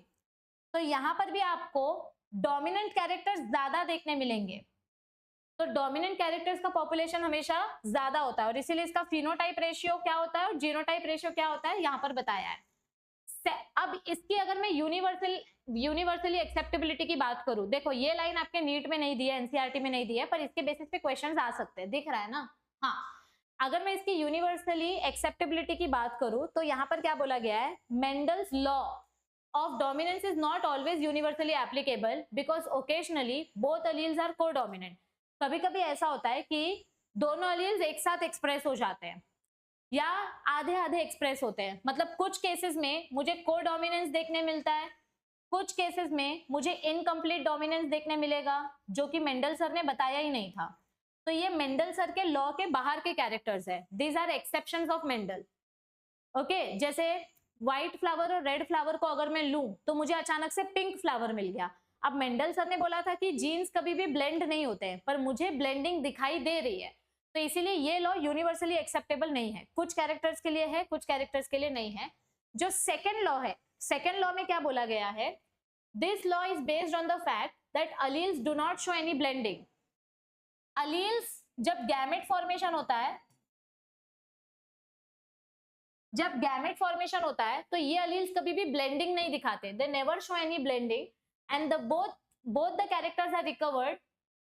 तो यहाँ पर भी आपको डोमिनेंट कैरेक्टर्स ज्यादा देखने मिलेंगे। तो डोमिनेंट कैरेक्टर्स का पॉपुलेशन हमेशा ज्यादा होता है और इसीलिए इसका फिनोटाइप रेशियो क्या होता है और जीनोटाइप रेशियो क्या होता है यहाँ पर बताया है। अब इसकी अगर मैं यूनिवर्सली एक्सेप्टेबिलिटी की बात करूं, देखो ये लाइन आपके नीट में नहीं दी है, एनसीईआरटी में नहीं दी है, पर इसके बेसिस पे क्वेश्चंस आ सकते हैं, दिख रहा है ना? हाँ, अगर मैं इसकी यूनिवर्सली एक्सेप्टेबिलिटी की बात करूं तो यहाँ पर क्या बोला गया है? Mendel's law of dominance is not always universally applicable because occasionally both alleles are co-dominant। कभी कभी ऐसा होता है कि दोनों alleles एक साथ एक्सप्रेस हो जाते हैं या आधे आधे एक्सप्रेस होते हैं। मतलब कुछ केसेस में मुझे को-डोमिनेंस देखने मिलता है, कुछ केसेस में मुझे इनकम्प्लीट डोमिनेंस देखने मिलेगा, जो कि मेंडल सर ने बताया ही नहीं था। तो ये मेंडल सर के लॉ के बाहर के कैरेक्टर्स है, these are exceptions of Mendel. Okay, जैसे व्हाइट फ्लावर और रेड फ्लावर को अगर मैं लूं तो मुझे अचानक से पिंक फ्लावर मिल गया। अब मेंडल सर ने बोला था कि जीन्स कभी भी ब्लेंड नहीं होते हैं, पर मुझे ब्लेंडिंग दिखाई दे रही है, तो इसीलिए ये लॉ यूनिवर्सली एक्सेप्टेबल नहीं है। कुछ कैरेक्टर्स के लिए है, कुछ कैरेक्टर्स के लिए नहीं है। जो सेकेंड लॉ है, सेकेंड लॉ में क्या बोला गया है? This law is based on the fact that alleles do not show any blending. Alleles जब गैमेट फॉर्मेशन होता है, जब गैमेट फॉर्मेशन होता है तो ये अलील्स कभी भी ब्लेंडिंग नहीं दिखाते, they never show any blending and the both the characters are recovered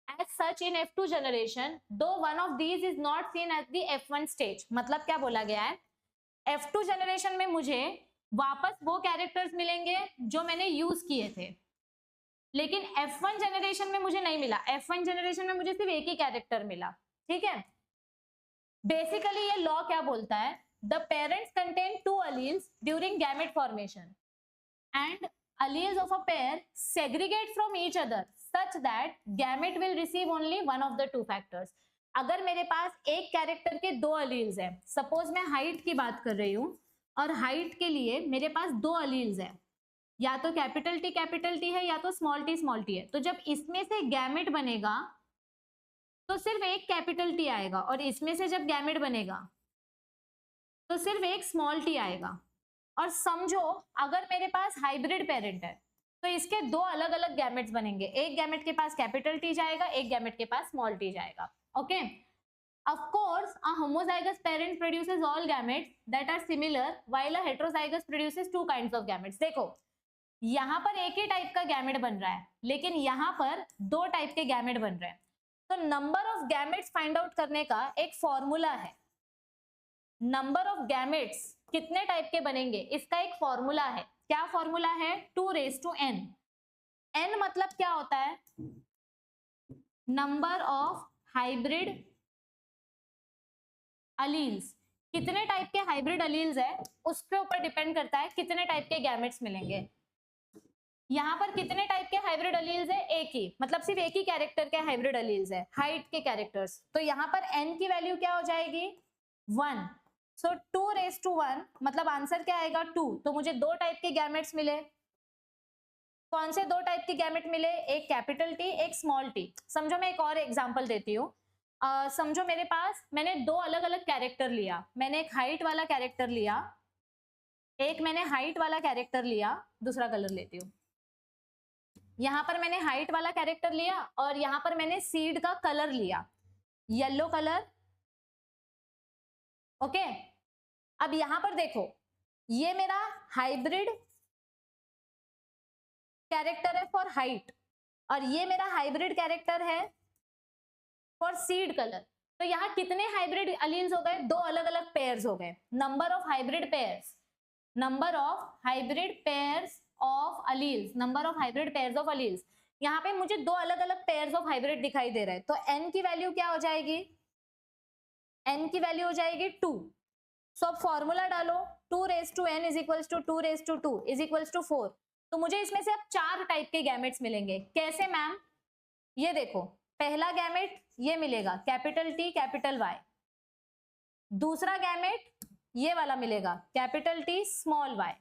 as such in F2 generation, though one of these is not seen at the F1 stage। मतलब क्या बोला गया है? F2 जनरेशन में मुझे वापस वो कैरेक्टर्स मिलेंगे जो मैंने यूज किए थे, लेकिन F1 जनरेशन में मुझे नहीं मिला, F1 जनरेशन में मुझे सिर्फ एक ही कैरेक्टर मिला, ठीक है। बेसिकली ये लॉ क्या बोलता है, the parents contain 2 alleles during gamete formation and alleles of a pair segregate from each other such that gamete will receive only one of the two factors. अगर मेरे पास एक कैरेक्टर के 2 alleles है, सपोज मैं हाइट की बात कर रही हूं और हाइट के लिए मेरे पास 2 alleles है, या तो कैपिटल टी है या तो स्मॉल टी है, तो जब इसमें से गैमेट बनेगा तो सिर्फ एक कैपिटल टी आएगा और इसमें से जब गैमेट बनेगा तो सिर्फ एक स्मॉल टी आएगा। और समझो अगर मेरे पास हाइब्रिड पेरेंट है तो इसके 2 अलग अलग गैमेट्स बनेंगे, एक गैमेट के पास कैपिटल टी जाएगा, एक गैमेट के पास स्मॉल टी जाएगा, okay. Of course, a homozygous parent produces all gametes that are similar, while a heterozygous produces 2 kinds of gametes. देखो यहाँ पर एक ही टाइप का गैमेट बन रहा है, लेकिन यहाँ पर 2 टाइप के गैमेट बन रहे हैं। तो number of gametes find out करने का एक फॉर्मूला है। नंबर ऑफ गैमेट्स कितने टाइप के बनेंगे इसका एक फॉर्मूला है। क्या फॉर्मूला है? 2n। n मतलब क्या होता है? Number of hybrid alleles. कितने टाइप के हाइब्रिड अलील्स है उसके ऊपर डिपेंड करता है कितने टाइप के गैमेट्स मिलेंगे। यहाँ पर कितने टाइप के हाइब्रिड अलील्स है? एक ही, मतलब सिर्फ एक ही कैरेक्टर के हाइब्रिड अलील्स है, हाइट के कैरेक्टर्स। तो यहाँ पर n की वैल्यू क्या हो जाएगी? 1। सो 2 मतलब आंसर क्या आएगा? 2। तो मुझे 2 टाइप के गैमेट्स मिले। कौन से 2 टाइप के गैमेट मिले? एक कैपिटल टी, एक स्मॉल टी। समझो मैं एक और एग्जांपल देती हूँ। समझो मेरे पास मैंने 2 अलग अलग कैरेक्टर लिया, मैंने एक हाइट वाला कैरेक्टर लिया, एक मैंने हाइट वाला कैरेक्टर लिया। दूसरा कलर लेती हूँ। यहाँ पर मैंने हाइट वाला कैरेक्टर लिया और यहाँ पर मैंने सीड का कलर लिया, येलो कलर, ओके। अब यहाँ पर देखो, ये मेरा हाइब्रिड कैरेक्टर है फॉर हाइट और ये मेरा हाइब्रिड कैरेक्टर है फॉर सीड कलर। तो यहाँ कितने हाइब्रिड अलील्स हो गए? 2 अलग अलग पेयर्स हो गए। Number of hybrid pairs, number of hybrid pairs of alleles, number of hybrid pairs of alleles. यहाँ पे मुझे 2 अलग अलग पेयर्स ऑफ हाइब्रिड दिखाई दे रहे हैं। तो n की वैल्यू क्या हो जाएगी? n की वैल्यू हो जाएगी 2। सो अब फॉर्मूला डालो, 2n is equals to 2 is equals to 4। तो मुझे इसमें से अब 4 टाइप के गैमेट्स मिलेंगे। कैसे मैम? ये देखो, पहला गैमेट ये मिलेगा कैपिटल टी कैपिटल वाई। दूसरा गैमेट ये वाला मिलेगा कैपिटल टी स्मॉल वाई।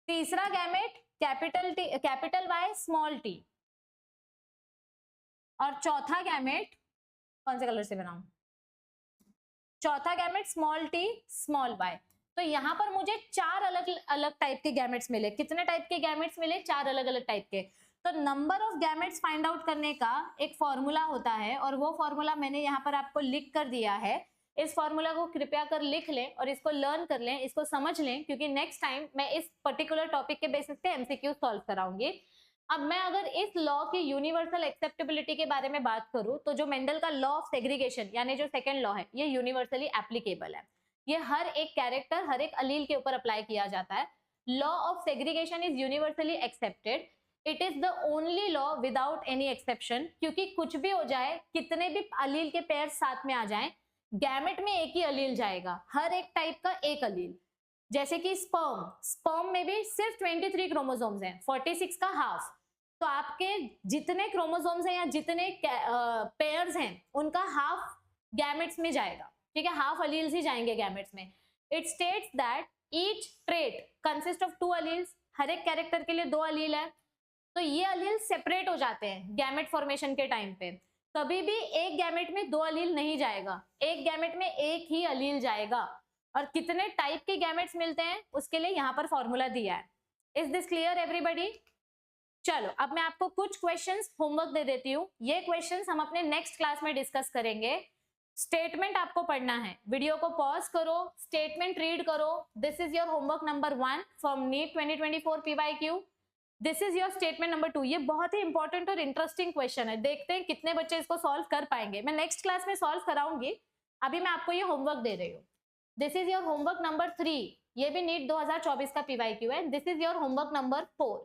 तीसरा gamete capital T capital Y small T. और चौथा गैमेट कौन से कलर से बनाऊं? चौथा gamete small T small Y. तो यहाँ पर मुझे 4 अलग अलग टाइप के गैमेट्स मिले। कितने टाइप के गैमेट्स मिले? 4 अलग अलग टाइप के। तो number of gametes find out करने का एक फॉर्मूला होता है और वो फॉर्मूला मैंने यहाँ पर आपको लिख कर दिया है। इस फॉर्मूला को कृपया कर लिख लें और इसको लर्न कर लें, इसको समझ लें, क्योंकि नेक्स्ट टाइम मैं इस पर्टिकुलर टॉपिक के बेसिस पे एमसीक्यू सॉल्व कराऊंगी। अब मैं अगर इस लॉ की यूनिवर्सल एक्सेप्टेबिलिटी के बारे में बात करूं तो जो मेंडल का लॉ ऑफ सेग्रीगेशन यानी जो सेकंड लॉ है, ये यूनिवर्सली एप्लीकेबल है। ये हर एक कैरेक्टर, हर एक अलील के ऊपर अप्लाई किया जाता है। Law of segregation is universally accepted. It is the only law without any exception, क्योंकि कुछ भी हो जाए, कितने भी अलील के पेयर साथ में आ जाएं, गैमेट में एक ही अलील जाएगा, हर एक टाइप का एक अलील। जैसे कि स्पर्म में भी सिर्फ 23 क्रोमोसोम्स हैं, 46 का हाफ। तो आपके जितने क्रोमोसोम्स हैं या जितने पेयर्स हैं उनका हाफ गैमेट्स में जाएगा, ठीक है, हाफ अलील्स ही जाएंगे गैमेट्स में। It states that each trait consist of 2 alleles. हर एक कैरेक्टर के लिए 2 अलील है। तो ये अलील सेपरेट हो जाते हैं गैमेट फॉर्मेशन के टाइम पे। कभी भी एक गैमेट में 2 अलील नहीं जाएगा, एक गैमेट में एक ही अलील जाएगा। और कितने टाइप के गैमेट्स मिलते हैं उसके लिए यहाँ पर फॉर्मूला दिया है। Is this clear everybody? चलो अब मैं आपको कुछ क्वेश्चंस होमवर्क दे देती हूँ। ये क्वेश्चंस हम अपने नेक्स्ट क्लास में डिस्कस करेंगे। स्टेटमेंट आपको पढ़ना है, वीडियो को पॉज करो, स्टेटमेंट रीड करो। This is your homework number 1 from NEET 2024 PYQ। This is your statement number 2। ये बहुत ही इंपॉर्टेंट और इंटरेस्टिंग क्वेश्चन है, देखते हैं कितने बच्चे इसको सॉल्व कर पाएंगे। मैं नेक्स्ट क्लास में सॉल्व कराऊंगी, अभी मैं आपको ये होमवर्क दे रही हूँ। This is your homework number 3, ये भी नीट 2024 का PYQ है। This is your homework number 4।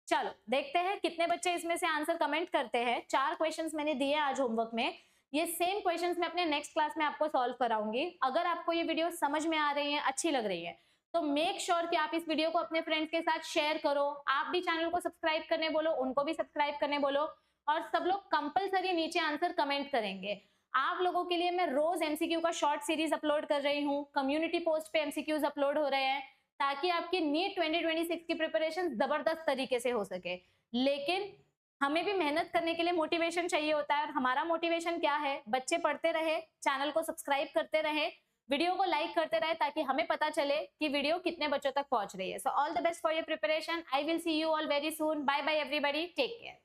चलो देखते हैं कितने बच्चे इसमें से आंसर कमेंट करते हैं। 4 क्वेश्चंस मैंने दिए आज होमवर्क में। ये सेम क्वेश्चंस मैं अपने नेक्स्ट क्लास में आपको सॉल्व कराऊंगी। अगर आपको ये वीडियो समझ में आ रही है, अच्छी लग रही है, तो मेक श्योर कि आप इस वीडियो को अपने फ्रेंड्स के साथ शेयर करो। आप भी चैनल को सब्सक्राइब करने बोलो, उनको भी सब्सक्राइब करने बोलो, और सब लोग कंपलसरी नीचे आंसर कमेंट करेंगे। आप लोगों के लिए मैं रोज एमसीक्यू का शॉर्ट सीरीज अपलोड कर रही हूँ, कम्युनिटी पोस्ट पे एमसीक्यूज अपलोड हो रहे हैं, ताकि आपकी नीट 2026 की प्रिपरेशन जबरदस्त तरीके से हो सके। लेकिन हमें भी मेहनत करने के लिए मोटिवेशन चाहिए होता है, और हमारा मोटिवेशन क्या है? बच्चे पढ़ते रहे, चैनल को सब्सक्राइब करते रहे, वीडियो को लाइक करते रहे, ताकि हमें पता चले कि वीडियो कितने बच्चों तक पहुंच रही है। So all the best for your preparation. I will see you all very soon. Bye bye everybody, take care.